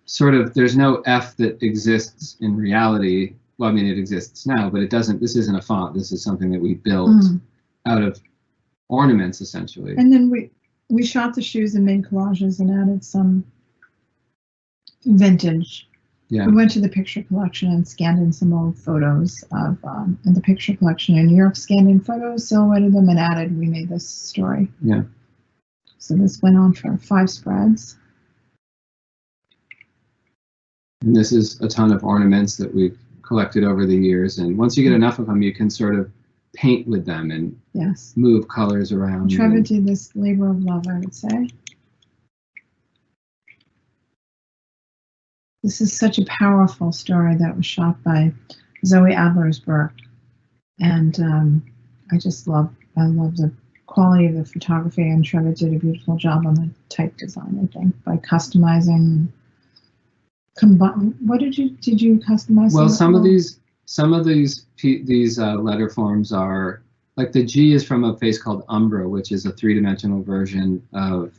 sort of, there's no F that exists in reality. Well, I mean, it exists now, but it doesn't, this isn't a font. This is something that we built out of ornaments, essentially. And then we shot the shoes and made collages and added some vintage. Yeah. We went to the picture collection and scanned in some old photos of in the picture collection in Europe, scanned in photos, silhouetted them, and added, we made this story. Yeah. So this went on for 5 spreads. And this is a ton of ornaments that we've collected over the years. And once you get enough of them, you can sort of paint with them and Yes. move colors around. Trevett did this labor of love, I would say. This is such a powerful story that was shot by Zoe Adlersberg. And I love the quality of the photography, and Trevett did a beautiful job on the type design, I think, by customizing. What did you customize? Well, some of these letter forms are, like the G is from a face called Umbra, which is a 3-dimensional version of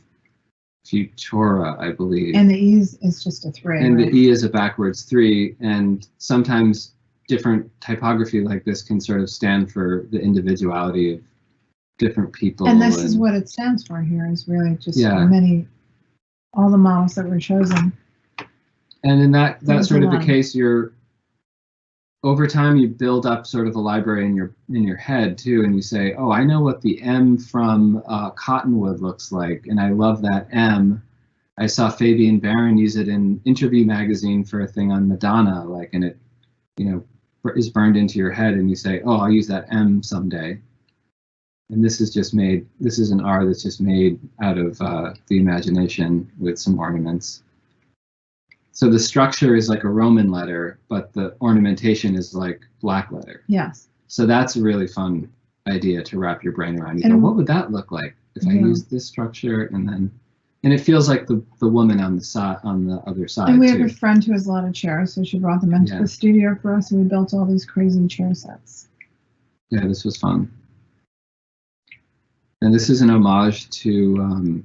Futura, I believe. And the E is just a 3. And right? the E is a backwards 3, and sometimes different typography like this can sort of stand for the individuality of different people. And this is what it stands for here, is really just all the models that were chosen. And in that sort of the lot. case, over time you build up sort of a library in your head too, and you say, oh, I know what the M from Cottonwood looks like, and I love that M. I saw Fabian Baron use it in Interview magazine for a thing on Madonna, like, and it, you know, is burned into your head, and you say, oh, I'll use that M someday. And this is just made. This is an R that's just made out of the imagination with some ornaments. So the structure is like a Roman letter, but the ornamentation is like black letter. Yes. So that's a really fun idea to wrap your brain around. You go, what would that look like if I used this structure? And it feels like the woman on the other side. And we have too. a friend who has a lot of chairs, so she brought them into the studio for us, and we built all these crazy chair sets. Yeah, this was fun. And this is an homage to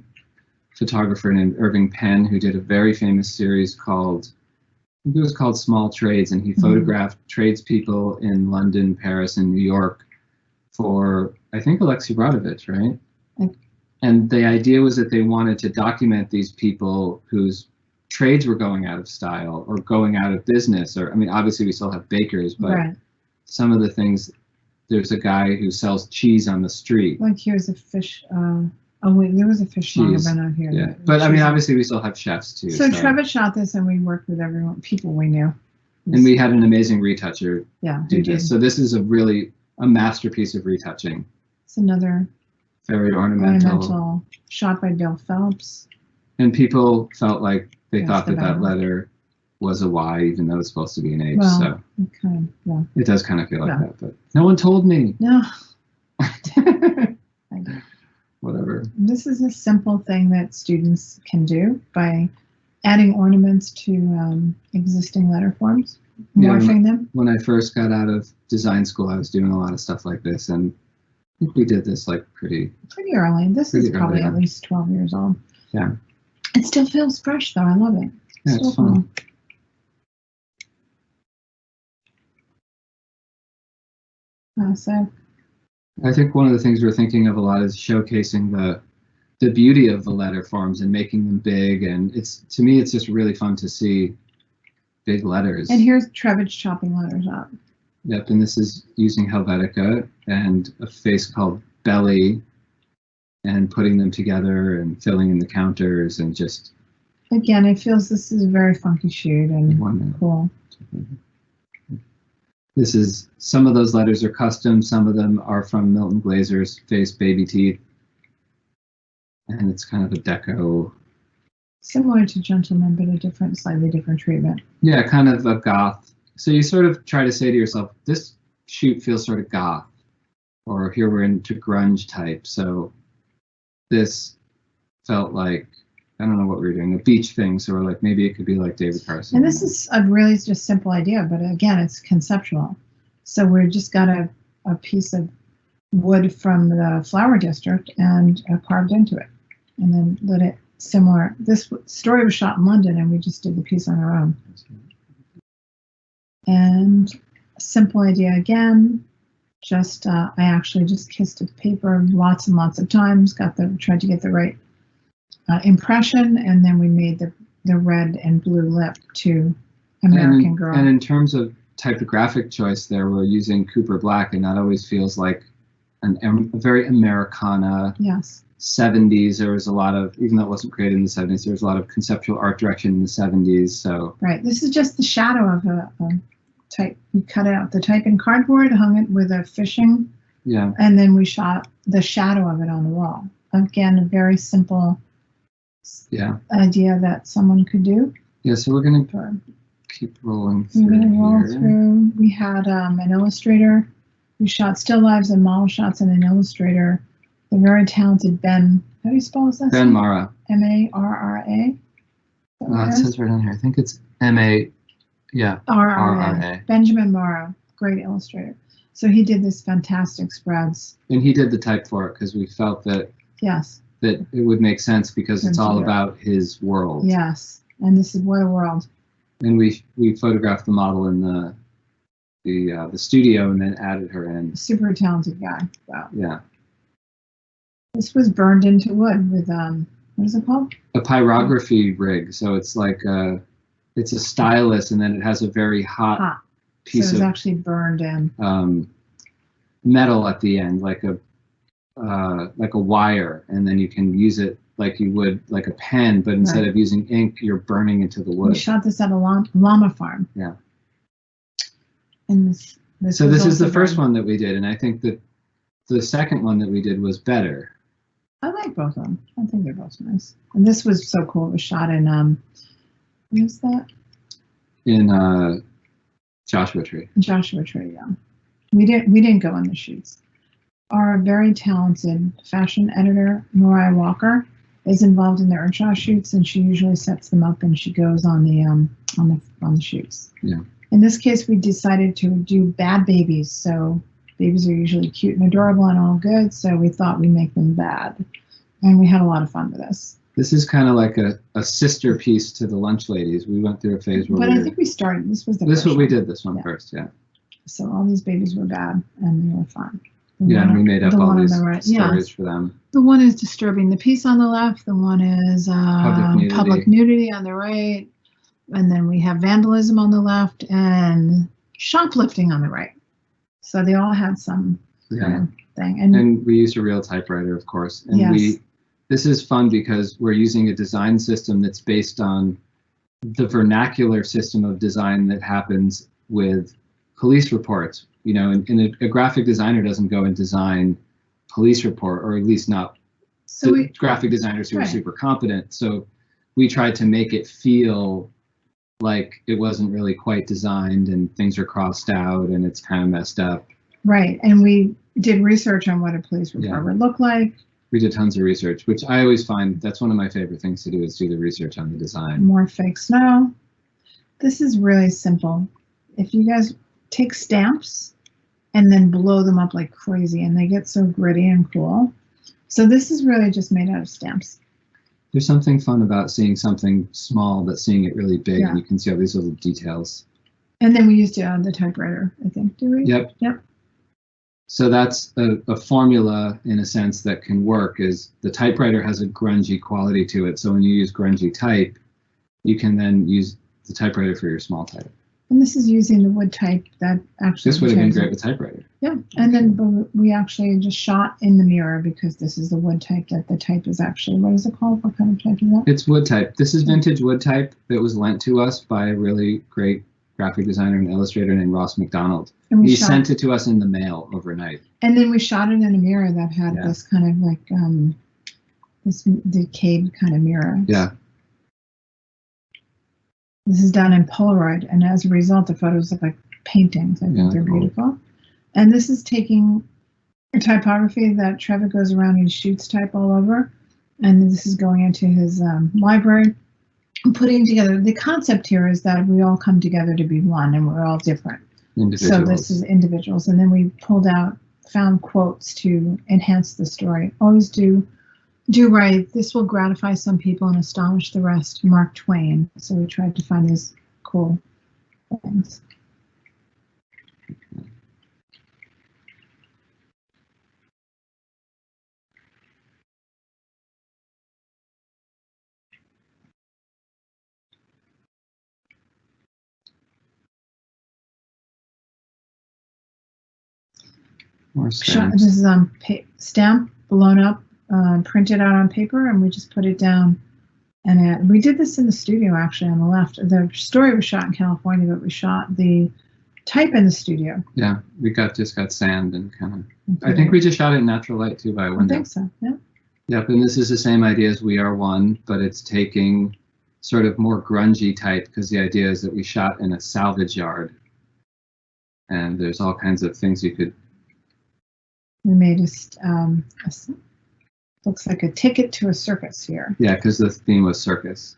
photographer named Irving Penn, who did a very famous series called, I think it was called Small Trades, and he photographed tradespeople in London, Paris, and New York for, I think, Alexei Brodovich, right? And the idea was that they wanted to document these people whose trades were going out of style or going out of business, or, I mean, obviously we still have bakers, but some of the things, there's a guy who sells cheese on the street. Like here's a fish, there was a fishmonger, but not here. Yeah, but I mean, obviously we still have chefs too. So Trevett shot this, and we worked with people we knew. And we had an amazing retoucher do this. Did. So this is a masterpiece of retouching. It's another very ornamental shot by Bill Phelps. And people felt like they thought that letter was a Y, even though it's supposed to be an H. Well, so it does kind of feel like that, but no one told me. No. I did. Whatever. This is a simple thing that students can do by adding ornaments to existing letter forms, morphing them. When I first got out of design school, I was doing a lot of stuff like this, and I think we did this like pretty early. This is probably at least 12 years old. Yeah. It still feels fresh, though. I love it. Yeah, it's fun. So I think one of the things we're thinking of a lot is showcasing the beauty of the letter forms and making them big, and to me it's just really fun to see big letters. And here's Trevett chopping letters up. Yep, and this is using Helvetica and a face called Belly, and putting them together and filling in the counters, and just again, it feels this is a very funky shoot and cool. This is, some of those letters are custom, some of them are from Milton Glazer's face, Baby Teeth. And it's kind of a deco. Similar to Gentleman, but a slightly different treatment. Yeah, kind of a goth So you sort of try to say to yourself, this shoot feels sort of goth, or here we're into grunge type. So this felt like, I don't know what we were doing, a beach thing. So we're like, maybe it could be like David Carson. And this is a really just simple idea, but again, it's conceptual. So we just got a piece of wood from the flower district and carved into it, and then let it similar. This story was shot in London, and we just did the piece on our own. And a simple idea again. Just I actually just kissed the paper lots and lots of times. Tried to get the right impression, and then we made the red and blue lip to American Girl. And in terms of typographic choice, there we're using Cooper Black, and that always feels like a very Americana. Yes. 70s. There was a lot of, even though it wasn't created in the 70s, there was a lot of conceptual art direction in the 70s. So right, this is just the shadow of a type. We cut out the type in cardboard, hung it with a fishing, and then we shot the shadow of it on the wall. Again, a very simple idea that someone could do. Yeah, so we're going to keep rolling through. We're going to roll through. We had an illustrator. We shot still lives and model shots and an illustrator. The very talented Ben. How do you spell his last name? Ben Marra. M-A-R-R-A. It says right on here. I think it's M-A. Yeah. R-R-A. Benjamin Marra, great illustrator. So he did this fantastic spreads. And he did the type for it because we felt that that it would make sense because it's all about his world. Yes, and this is what a world. And we photographed the model in the studio and then added her in. Super talented guy. Wow. Yeah. This was burned into wood with what is it called? A pyrography rig. So it's like it's a stylus, and then it has a very hot piece of actually burned in metal at the end, like a wire, and then you can use it like you would like a pen, but instead of using ink, you're burning into the wood. We shot this at a llama farm. Yeah. And this is the first one that we did, and I think that the second one that we did was better. I like both of them. I think they're both nice. And this was so cool. It was shot in what is that? In Joshua Tree. Joshua Tree, yeah. We didn't go on the shoots. Our very talented fashion editor, Mariah Walker, is involved in the Earnshaw shoots, and she usually sets them up, and she goes on the shoots. Yeah. In this case, we decided to do bad babies. So babies are usually cute and adorable and all good, so we thought we'd make them bad. And we had a lot of fun with this. This is kind of like a sister piece to the Lunch Ladies. We went through a phase where I think we started, this was the first one. We did this one first, yeah. So all these babies were bad, and they were fun. And we made up all these stories for them. The one is disturbing the peace on the left, the one is public nudity on the right, and then we have vandalism on the left, and shoplifting on the right. So they all had some thing. And we used a real typewriter, of course. And this is fun because we're using a design system that's based on the vernacular system of design that happens with police reports. You know, and a graphic designer doesn't go and design police report, or at least not graphic designers who are super competent. So we tried to make it feel like it wasn't really quite designed, and things are crossed out, and it's kind of messed up. Right, and we did research on what a police report would look like. We did tons of research, which I always find that's one of my favorite things to do, is do the research on the design. More fake snow. This is really simple. If you guys take stamps and then blow them up like crazy, and they get so gritty and cool. So this is really just made out of stamps. There's something fun about seeing something small, but seeing it really big, and you can see all these little details. And then we used it on the typewriter, I think, do we? Yep. So that's a formula, in a sense, that can work, is the typewriter has a grungy quality to it. So when you use grungy type, you can then use the typewriter for your small type. And this is using the wood type that actually... This would have been great with typewriter. Yeah, and then we actually just shot in the mirror because this is the wood type that the type is actually... What is it called? What kind of type is that? It's wood type. This is vintage wood type that was lent to us by a really great graphic designer and illustrator named Ross McDonald. And he sent it to us in the mail overnight. And then we shot it in a mirror that had this kind of like this decayed kind of mirror. Yeah. This is done in Polaroid, and as a result, the photos look like paintings. I think they're beautiful. And this is taking a typography that Trevett goes around and shoots type all over. And this is going into his library, putting together. The concept here is that we all come together to be one, and we're all different. So this is individuals, and then we found quotes to enhance the story. Always do right. This will gratify some people and astonish the rest. Mark Twain. So we tried to find these cool things. More stamps. This is stamp blown up, printed out on paper, and we just put it down. And we did this in the studio, actually, on the left. The story was shot in California, but we shot the type in the studio. Yeah, we just got sand and kind of. I think we just shot it in natural light too by a window. I think so. Yeah. Yep, and this is the same idea as We Are One, but it's taking sort of more grungy type because the idea is that we shot in a salvage yard, and there's all kinds of things you could. We made looks like a ticket to a circus here. Yeah, because the theme was circus.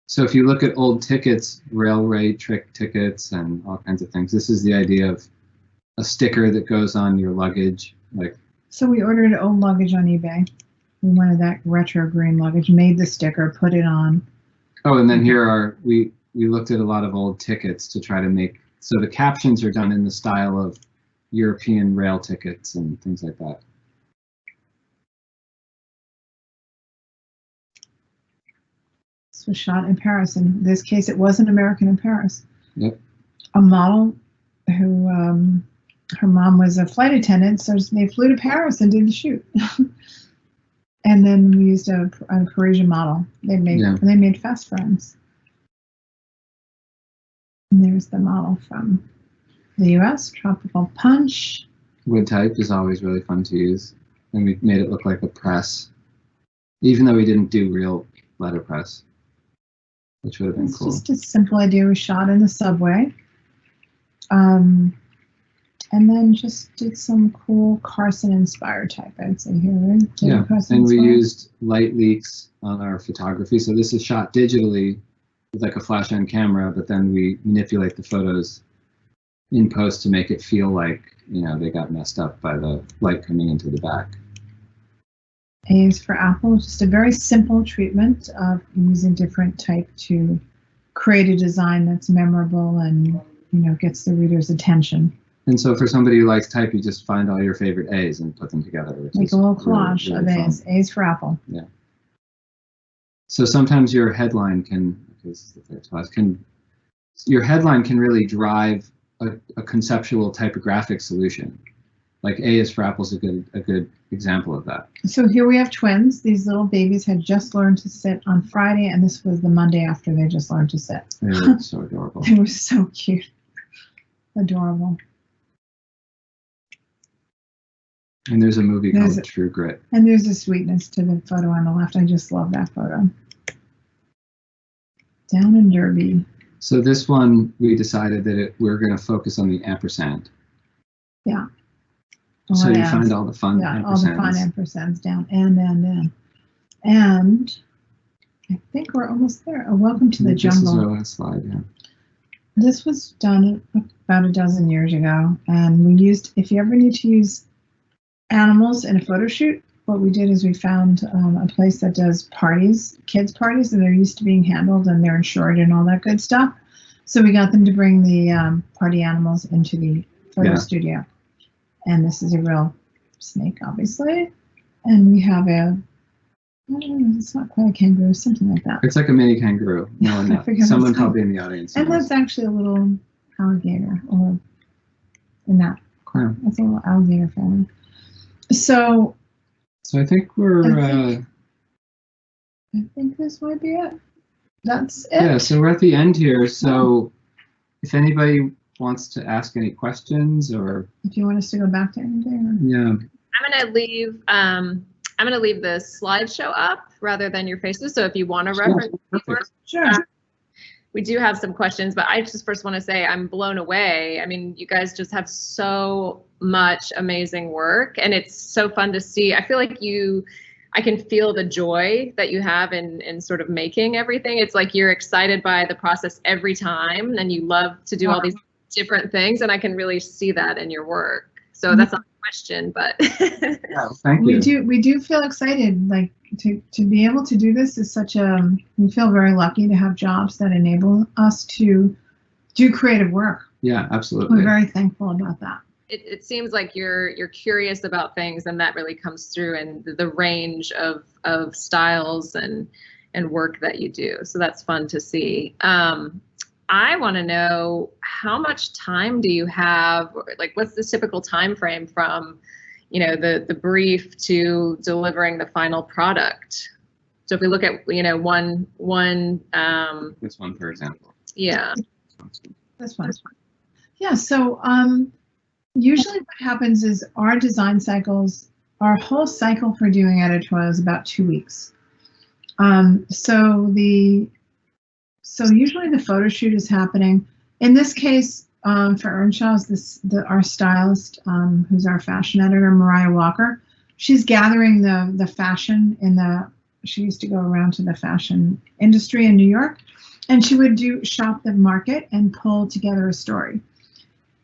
So if you look at old tickets, railway trick tickets and all kinds of things, this is the idea of a sticker that goes on your luggage. So we ordered old luggage on eBay. We wanted that retro green luggage, made the sticker, put it on. Oh, and then here we looked at a lot of old tickets to try to make, so the captions are done in the style of European rail tickets and things like that. This was shot in Paris. In this case, it was an American in Paris. Yep. A model who, her mom was a flight attendant, so they flew to Paris and did the shoot. And then we used a Parisian model. They made fast friends. And there's the model from the U.S. Tropical Punch. Wood type is always really fun to use, and we made it look like a press, even though we didn't do real letterpress, which would have been cool. It's just a simple idea we shot in the subway. And then just did some cool Carson-inspired type, I'd say here, right? Yeah, and we used light leaks on our photography. So this is shot digitally with like a flash on camera, but then we manipulate the photos in post to make it feel like, they got messed up by the light coming into the back. A is for Apple, just a very simple treatment of using different type to create a design that's memorable and, gets the reader's attention. And so for somebody who likes type, you just find all your favorite A's and put them together. Make a little collage of A's. Fun. A's for Apple. Yeah. So sometimes your headline your headline can really drive a conceptual typographic solution. Like A is for Apple's a good example of that. So here we have twins. These little babies had just learned to sit on Friday, and this was the Monday after they just learned to sit. They were so adorable. They were so cute. Adorable. And there's a movie called True Grit. And there's a sweetness to the photo on the left. I just love that photo. Down in Derby. So this one, we decided that we're going to focus on the ampersand. Yeah. So you find all the fun ampersands. Yeah, all the fun ampersands down. And I think we're almost there. Welcome to the jungle. This is our last slide, yeah. This was done about a dozen years ago. And we used, if you ever need to use animals in a photo shoot, what we did is we found a place that does parties, kids parties, and they're used to being handled and they're insured and all that good stuff. So we got them to bring the party animals into the photo studio. And this is a real snake, obviously. And we have it's not quite a kangaroo, something like that. It's like a mini kangaroo. No, someone probably in the audience. And that's actually a little alligator, or in that corner. That's a little alligator family. So I think we're. I think this might be it. That's it. Yeah, so we're at the end here. So if anybody wants to ask any questions, or if you want us to go back to anything. Yeah. I'm gonna leave the slideshow up rather than your faces. So if you want to reference, sure. we do have some questions, but I just first want to say I'm blown away. I mean, you guys just have so much amazing work, and it's so fun to see. I feel like I can feel the joy that you have in sort of making everything. It's like you're excited by the process every time, and you love to do all these different things, and I can really see that in your work. So that's not a question, but Thank you. We do feel excited. Like to be able to do this is such a, we feel very lucky to have jobs that enable us to do creative work. Yeah, absolutely. We're very thankful about that. It seems like you're curious about things, and that really comes through in the range of styles and work that you do. So that's fun to see. I want to know, how much time do you have? Like, what's the typical time frame from, the brief to delivering the final product? So if we look at, one. This one, for example. Yeah. This one. Yeah. So usually what happens is our design cycles, our whole cycle for doing editorial is about 2 weeks. So usually the photo shoot is happening. In this case, for Earnshaw's, our stylist, who's our fashion editor, Mariah Walker, she's gathering the fashion she used to go around to the fashion industry in New York, and she would shop the market and pull together a story.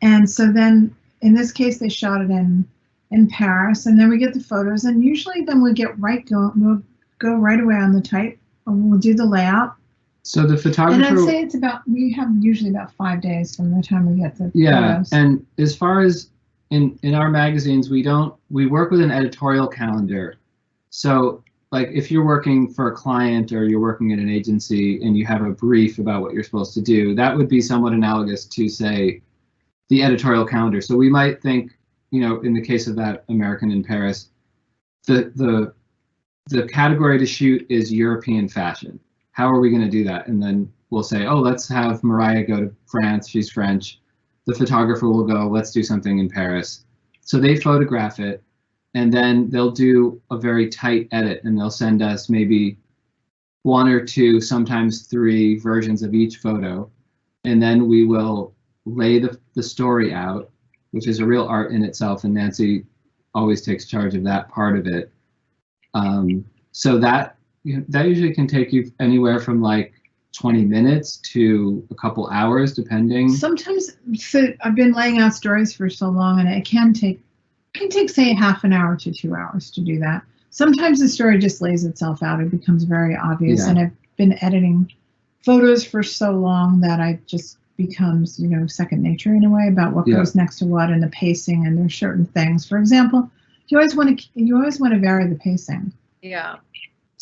And so then, in this case, they shot it in Paris, and then we get the photos, and usually then we'll go right away on the type, and we'll do the layout. So the photographer. And I'd say we have usually about 5 days from the time we get the photos. And as far as in our magazines, we work with an editorial calendar. So like if you're working for a client or you're working at an agency and you have a brief about what you're supposed to do, that would be somewhat analogous to, say, the editorial calendar. So we might think, in the case of that American in Paris, the category to shoot is European fashion. How are we going to do that? And then we'll say, oh, let's have Mariah go to France. She's French. The photographer will go, let's do something in Paris. So they photograph it, and then they'll do a very tight edit, and they'll send us maybe 1 or 2, sometimes 3 versions of each photo. And then we will lay the story out, which is a real art in itself, and Nancy always takes charge of that part of it. So that usually can take you anywhere from like 20 minutes to a couple hours, depending. Sometimes, so I've been laying out stories for so long, and it can take say half an hour to 2 hours to do that. Sometimes the story just lays itself out. It becomes very obvious. Yeah. And I've been editing photos for so long that I just becomes, second nature in a way about what goes next to what, and the pacing, and there's certain things. For example, you always want to vary the pacing. Yeah.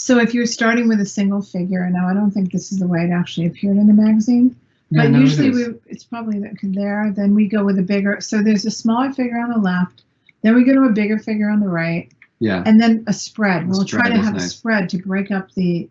So if you're starting with a single figure, now I don't think this is the way it actually appeared in the magazine, but no, usually it's probably there. Then we go with a bigger. So there's a smaller figure on the left, then we go to a bigger figure on the right, and then a spread. We'll try to have a spread to break up to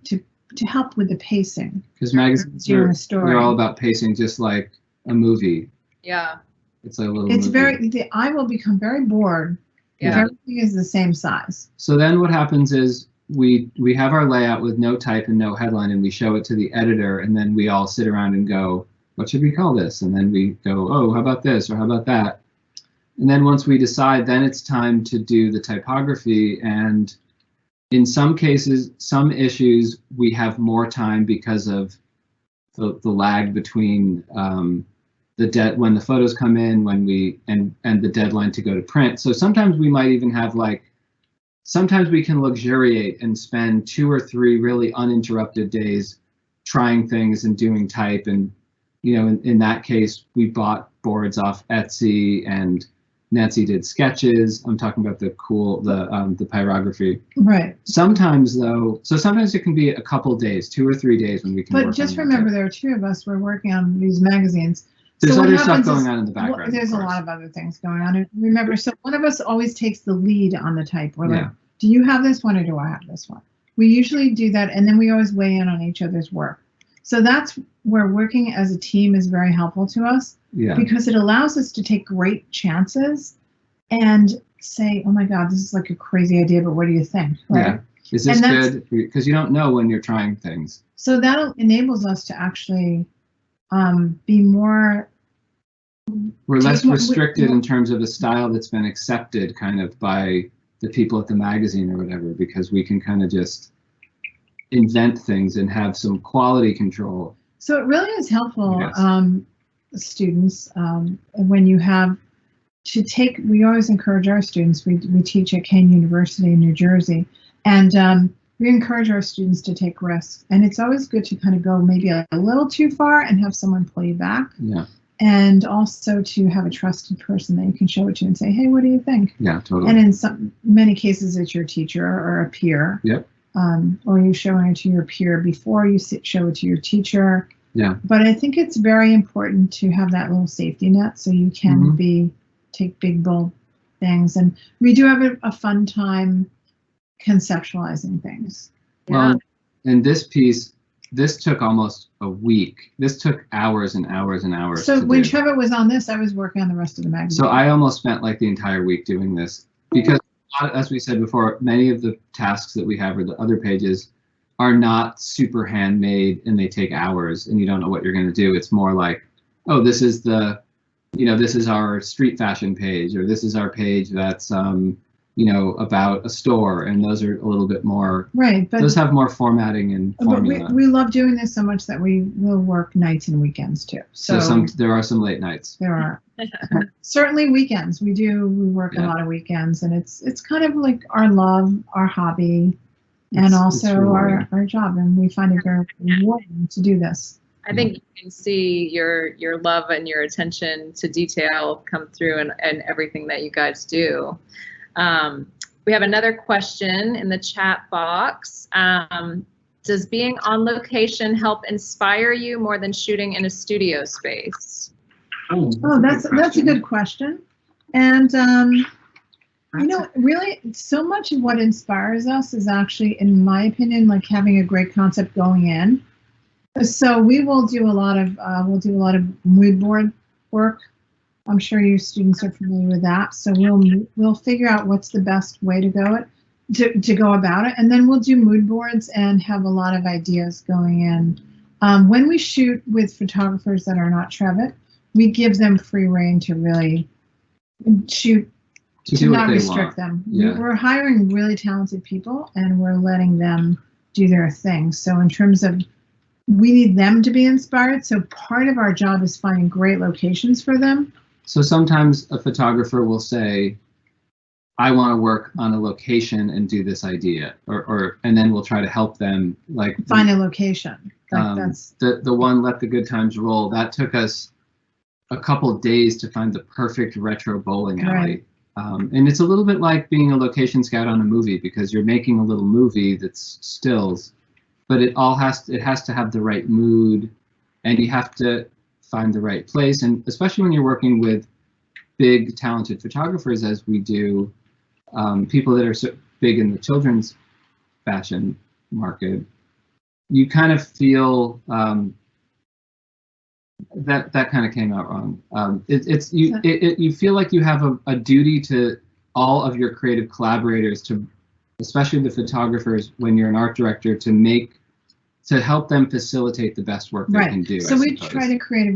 help with the pacing. Because magazines are all about pacing, just like a movie. Yeah. It's like a little. It's movie. the eye will become very bored if everything is the same size. So then what happens is we have our layout with no type and no headline, and we show it to the editor, and then we all sit around and go, what should we call this? And then we go, oh, how about this, or how about that? And then once we decide, then it's time to do the typography. And in some cases, some issues, we have more time because of the lag between when the photos come in, and the deadline to go to print. So sometimes we might even have sometimes we can luxuriate and spend 2 or 3 really uninterrupted days trying things and doing type. And, in that case, we bought boards off Etsy, and Nancy did sketches. I'm talking about the pyrography. Right. Sometimes it can be a couple days, 2 or 3 days when we can. But just remember, there are 2 of us. We're working on these magazines. There's other stuff going on in the background. There's a lot of other things going on. And remember, so one of us always takes the lead on the type. We're like, do you have this one or do I have this one? We usually do that, and then we always weigh in on each other's work. So that's where working as a team is very helpful to us, because it allows us to take great chances and say, oh my God, this is like a crazy idea, but what do you think? Right? Yeah. Is this good? Because you don't know when you're trying things. So that enables us to actually be more. We're less restricted in terms of a style that's been accepted kind of by the people at the magazine or whatever, because we can kind of just invent things and have some quality control. So it really is helpful, Yes. students, when you have to take, we always encourage our students, we teach at Kane University in New Jersey, and we encourage our students to take risks. And it's always good to kind of go maybe a little too far and have someone pull you back. Yeah. And also to have a trusted person that you can show it to and say, hey, what do you think? Yeah, totally. And in many cases, it's your teacher or a peer. Yep. Or you showing it to your peer before you show it to your teacher. Yeah. But I think it's very important to have that little safety net so you can take big, bold things. And we do have a fun time conceptualizing things. Well, in this piece, this took almost a week. This took hours and hours and hours. So when Trevett was on this, I was working on the rest of the magazine. So I almost spent like the entire week doing this because, as we said before, many of the tasks that we have or the other pages are not super handmade and they take hours and you don't know what you're going to do. It's more like, oh, this is the, this is our street fashion page, or this is our page that's, about a store, and those are a little bit more, right, but those have more formatting and formula. But we love doing this so much that we will work nights and weekends too. So there are some late nights. There are. Certainly weekends. We work a lot of weekends, and it's kind of like our love, our hobby, and also our job, and we find it very rewarding to do this. I think you can see your love and your attention to detail come through in everything that you guys do. We have another question in the chat box. Does being on location help inspire you more than shooting in a studio space? Oh, that's a good question. And really, so much of what inspires us is actually, in my opinion, like having a great concept going in. So we will do a lot of mood board work. I'm sure you students are familiar with that. So we'll figure out what's the best way to go about it, and then we'll do mood boards and have a lot of ideas going in. When we shoot with photographers that are not Trevett, we give them free rein to really shoot, to not restrict them. Yeah. We're hiring really talented people and we're letting them do their thing. So in terms of, we need them to be inspired. So part of our job is finding great locations for them. So sometimes a photographer will say, I want to work on a location and do this idea, and then we'll try to help them find a location. That's the one, Let the Good Times Roll. That took us a couple of days to find the perfect retro bowling alley. Right. And it's a little bit like being a location scout on a movie, because you're making a little movie that's stills, but it has to have the right mood, and you have to find the right place. And especially when you're working with big, talented photographers, as we do, people that are so big in the children's fashion market, you kind of feel that kind of came out wrong. You feel like you have a duty to all of your creative collaborators, to especially the photographers when you're an art director, to help them facilitate the best work they can do. So we try to create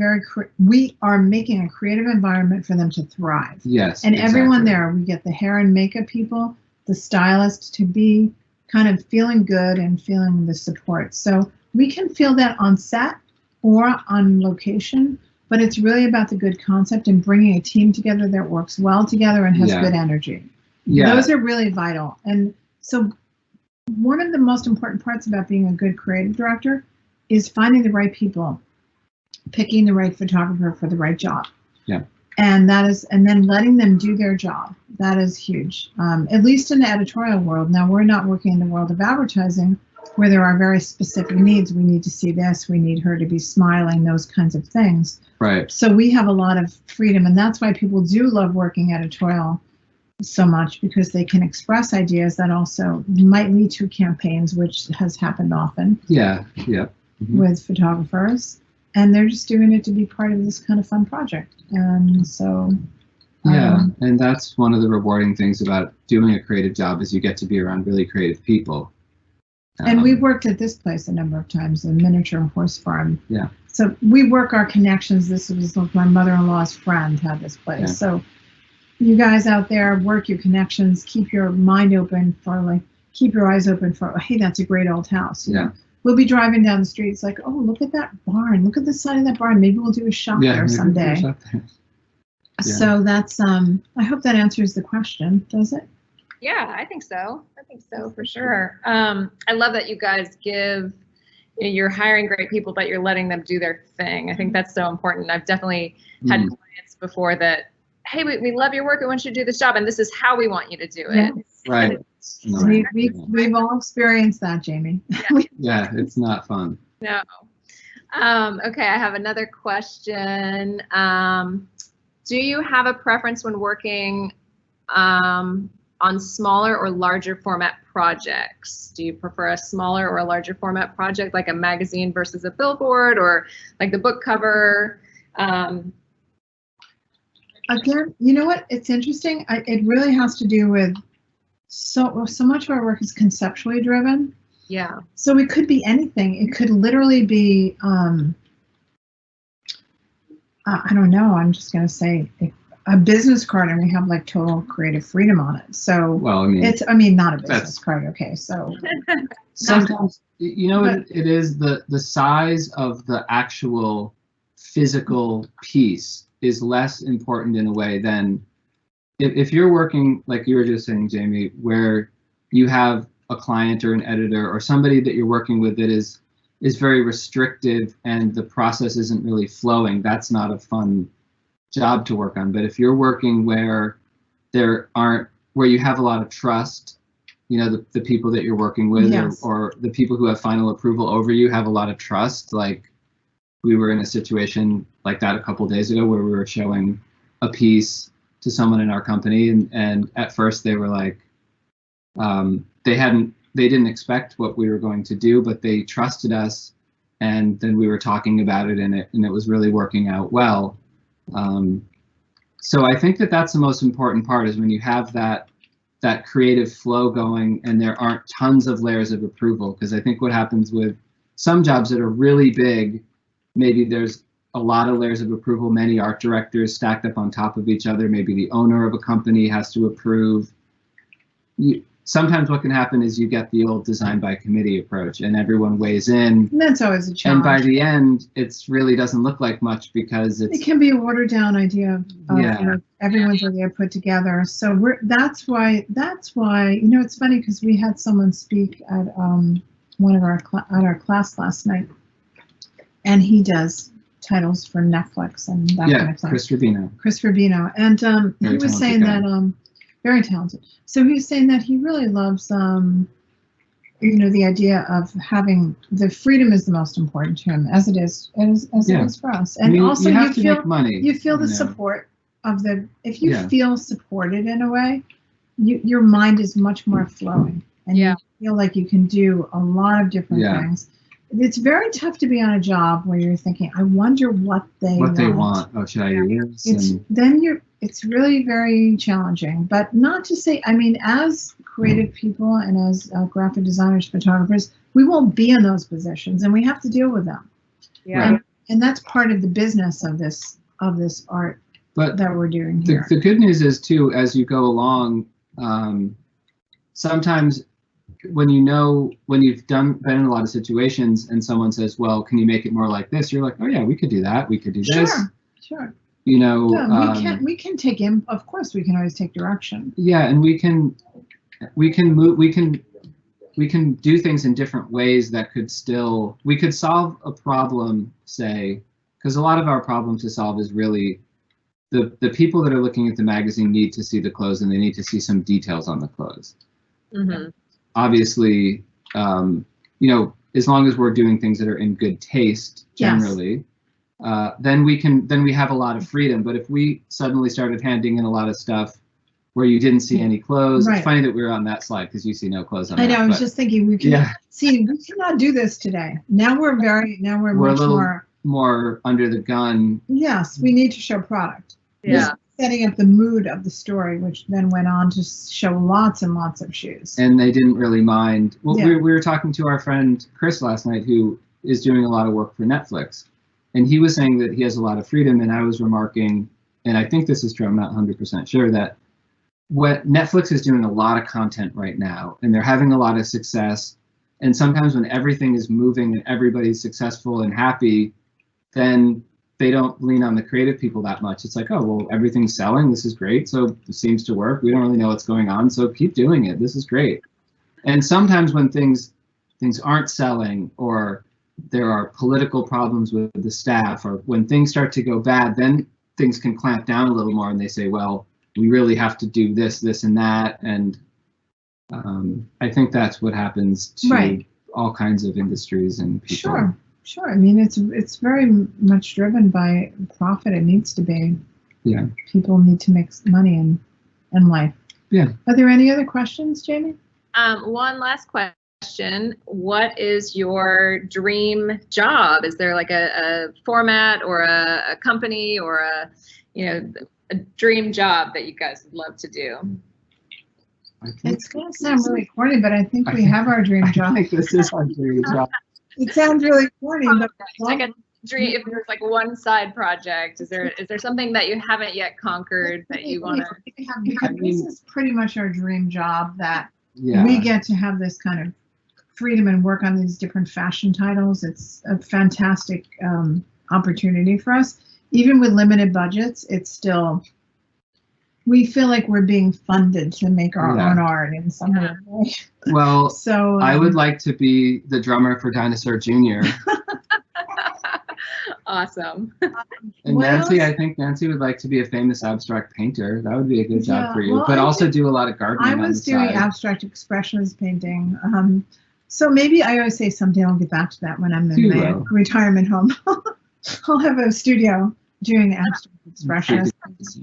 we are making a creative environment for them to thrive. Yes. And everyone there, we get the hair and makeup people, the stylists, to be kind of feeling good and feeling the support. So we can feel that on set or on location, but it's really about the good concept and bringing a team together that works well together and has good energy. Yeah. Those are really vital. And so one of the most important parts about being a good creative director is finding the right people, picking the right photographer for the right job. Yeah. And then letting them do their job. That is huge, at least in the editorial world. Now, we're not working in the world of advertising, where there are very specific needs. We need to see this, we need her to be smiling, those kinds of things. Right. So we have a lot of freedom, and that's why people do love working editorial so much, because they can express ideas that also might lead to campaigns, which has happened often. Yeah, yeah. Mm-hmm. With photographers, and they're just doing it to be part of this kind of fun project. And so and that's one of the rewarding things about doing a creative job, is you get to be around really creative people. And we've worked at this place a number of times, a miniature horse farm. Yeah. So we work our connections. This was like my mother-in-law's friend had this place. Yeah. So you guys out there, work your connections, keep your mind open for like, keep your eyes open for, hey, that's a great old house. You know? We'll be driving down the street. It's like, oh, look at that barn. Look at the side of that barn. Maybe we'll do a shop there someday. Yeah. So that's, I hope that answers the question. Does it? Yeah, I think so. I think so for sure. I love that you guys give, you're hiring great people, but you're letting them do their thing. I think that's so important. I've definitely had clients before that, hey, we love your work. We want you to do this job, and this is how we want you to do it. Yeah. Right. We've all experienced that, Jamie. Yeah, it's not fun. No. Okay, I have another question. Do you have a preference when working on smaller or larger format projects? Do you prefer a smaller or a larger format project, like a magazine versus a billboard, or like the book cover? Again, you know what? It's interesting. It really has to do with so much of our work is conceptually driven. Yeah. So it could be anything. It could literally be, I don't know. I'm just going to say a business card, and we have like total creative freedom on it. So well, I mean, it's, I mean, not a business card. Okay. So sometimes, you know, it is the size of the actual physical piece is less important in a way than if you're working, like you were just saying, Jamie, where you have a client or an editor or somebody that you're working with that is very restrictive and the process isn't really flowing. That's not a fun job to work on. But if you're working where where you have a lot of trust, you know, the people that you're working with, yes. or the people who have final approval over you have a lot of trust. Like we were in a situation like that a couple days ago where we were showing a piece to someone in our company, and at first they were like, they didn't expect what we were going to do, but they trusted us, and then we were talking about it, and it was really working out well. So I think that's the most important part, is when you have that creative flow going and there aren't tons of layers of approval. Because I think what happens with some jobs that are really big, maybe there's a lot of layers of approval, many art directors stacked up on top of each other. Maybe the owner of a company has to approve. Sometimes what can happen is you get the old design by committee approach, and everyone weighs in. And that's always a challenge. And by the end, it really doesn't look like much, because it can be a watered down idea of you know, everyone's idea put together. So that's why you know, it's funny because we had someone speak at one of our class last night, and he does titles for Netflix and that kind of thing. Chris Rubino, and he was saying that very talented. So he was saying that he really loves, you know, the idea of having the freedom is the most important to him, as it is for us. And also you feel the support of the, if you feel supported in a way, your mind is much more flowing, and you feel like you can do a lot of different things. It's very tough to be on a job where you're thinking, I wonder what they want. Oh, should I do this? It's really very challenging, but not to say, I mean, as creative people and as graphic designers, photographers, we won't be in those positions, and we have to deal with them. Yeah. And that's part of the business of this art that we're doing here. The good news is too, as you go along, sometimes when you've been in a lot of situations and someone says, well, can you make it more like this? You're like, oh yeah, we could do that. We could do this. Sure. You know, we can take in, of course we can always take direction. Yeah. And we can do things in different ways that we could solve a problem, say, because a lot of our problem to solve is really the people that are looking at the magazine need to see the clothes, and they need to see some details on the clothes. Mm-hmm. Obviously, you know, as long as we're doing things that are in good taste, generally, then we have a lot of freedom. But if we suddenly started handing in a lot of stuff where you didn't see any clothes, it's funny that we were on that slide because you see no clothes on that. I know. I was just thinking we cannot do this today. Now we're much a little more under the gun. Yes, we need to show product. Yeah. Setting up the mood of the story, which then went on to show lots and lots of shoes. And they didn't really mind. Well, we were talking to our friend Chris last night, who is doing a lot of work for Netflix. And he was saying that he has a lot of freedom, and I was remarking, and I think this is true, I'm not 100% sure, that what Netflix is doing a lot of content right now, and they're having a lot of success. And sometimes when everything is moving and everybody's successful and happy, then they don't lean on the creative people that much. It's like, oh, well, everything's selling. This is great. So it seems to work. We don't really know what's going on. So keep doing it. This is great. And sometimes when things aren't selling, or there are political problems with the staff, or when things start to go bad, then things can clamp down a little more, and they say, well, we really have to do this, this, and that. And I think that's what happens to all kinds of industries and people. Sure. I mean, it's very much driven by profit. It needs to be. Yeah. People need to make money in life. Yeah. Are there any other questions, Jamie? One last question. What is your dream job? Is there like a format or a company or a dream job that you guys would love to do? It's going to sound really corny, but I think we have our dream job. I think this is our dream job. It sounds really corny, but like a dream. If there's like one side project, is there something that you haven't yet conquered that you want to? This is pretty much our dream job, that we get to have this kind of freedom and work on these different fashion titles. It's a fantastic opportunity for us. Even with limited budgets, it's still, we feel like we're being funded to make our own art in some way. Well, so I would like to be the drummer for Dinosaur Jr. Awesome. And Nancy, I think Nancy would like to be a famous abstract painter. That would be a good job for you, but also do a lot of gardening. I was doing abstract expressionist painting. So maybe I always say someday I'll get back to that when I'm in my retirement home. I'll have a studio doing abstract expressionist.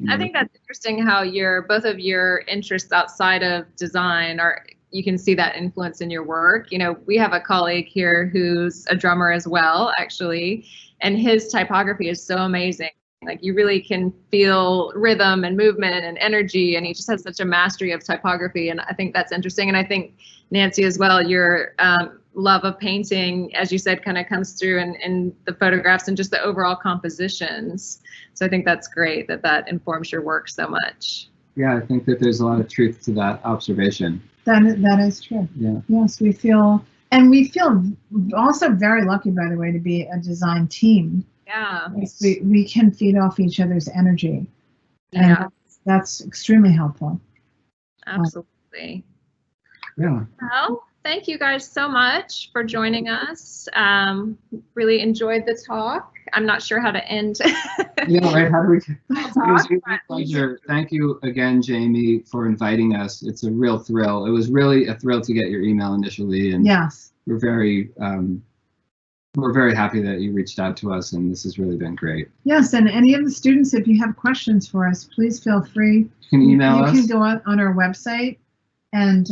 I think that's interesting how both of your interests outside of design are, you can see that influence in your work. We have a colleague here who's a drummer as well, actually, and his typography is so amazing. Like, you really can feel rhythm and movement and energy, and he just has such a mastery of typography, and I think that's interesting. And I think, Nancy, as well, your love of painting, as you said, kind of comes through in the photographs and just the overall compositions. So I think that's great that informs your work so much. Yeah, I think that there's a lot of truth to that observation. That is true. Yeah. Yes, we feel also very lucky, by the way, to be a design team. Yeah. We can feed off each other's energy. And that's extremely helpful. Absolutely. Yeah. Well, thank you guys so much for joining us. Really enjoyed the talk. I'm not sure how to end. Yeah, right. How do we? It was really a pleasure. Thank you again, Jamie, for inviting us. It's a real thrill. It was really a thrill to get your email initially, and yes, we're very happy that you reached out to us, and this has really been great. Yes, and any of the students, if you have questions for us, please feel free. You can email us. You can go on our website and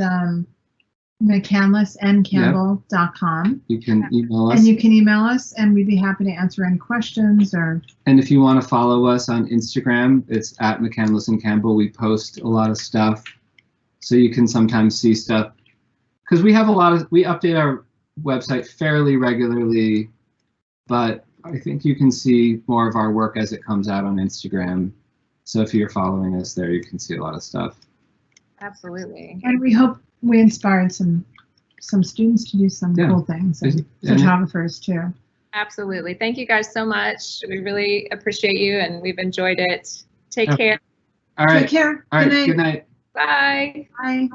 McCandlissCampbell.com. You can email us. And you can email us, and we'd be happy to answer any questions. And if you want to follow us on Instagram, it's at McCandliss and Campbell. We post a lot of stuff, so you can sometimes see stuff, because we update our website fairly regularly, but I think you can see more of our work as it comes out on Instagram. So if you're following us there, you can see a lot of stuff. Absolutely. And we hope we inspired some students to do some cool things, and photographers too. Absolutely. Thank you guys so much. We really appreciate you, and we've enjoyed it. Take care. All right. Take care. All right. Good night. Bye. Bye.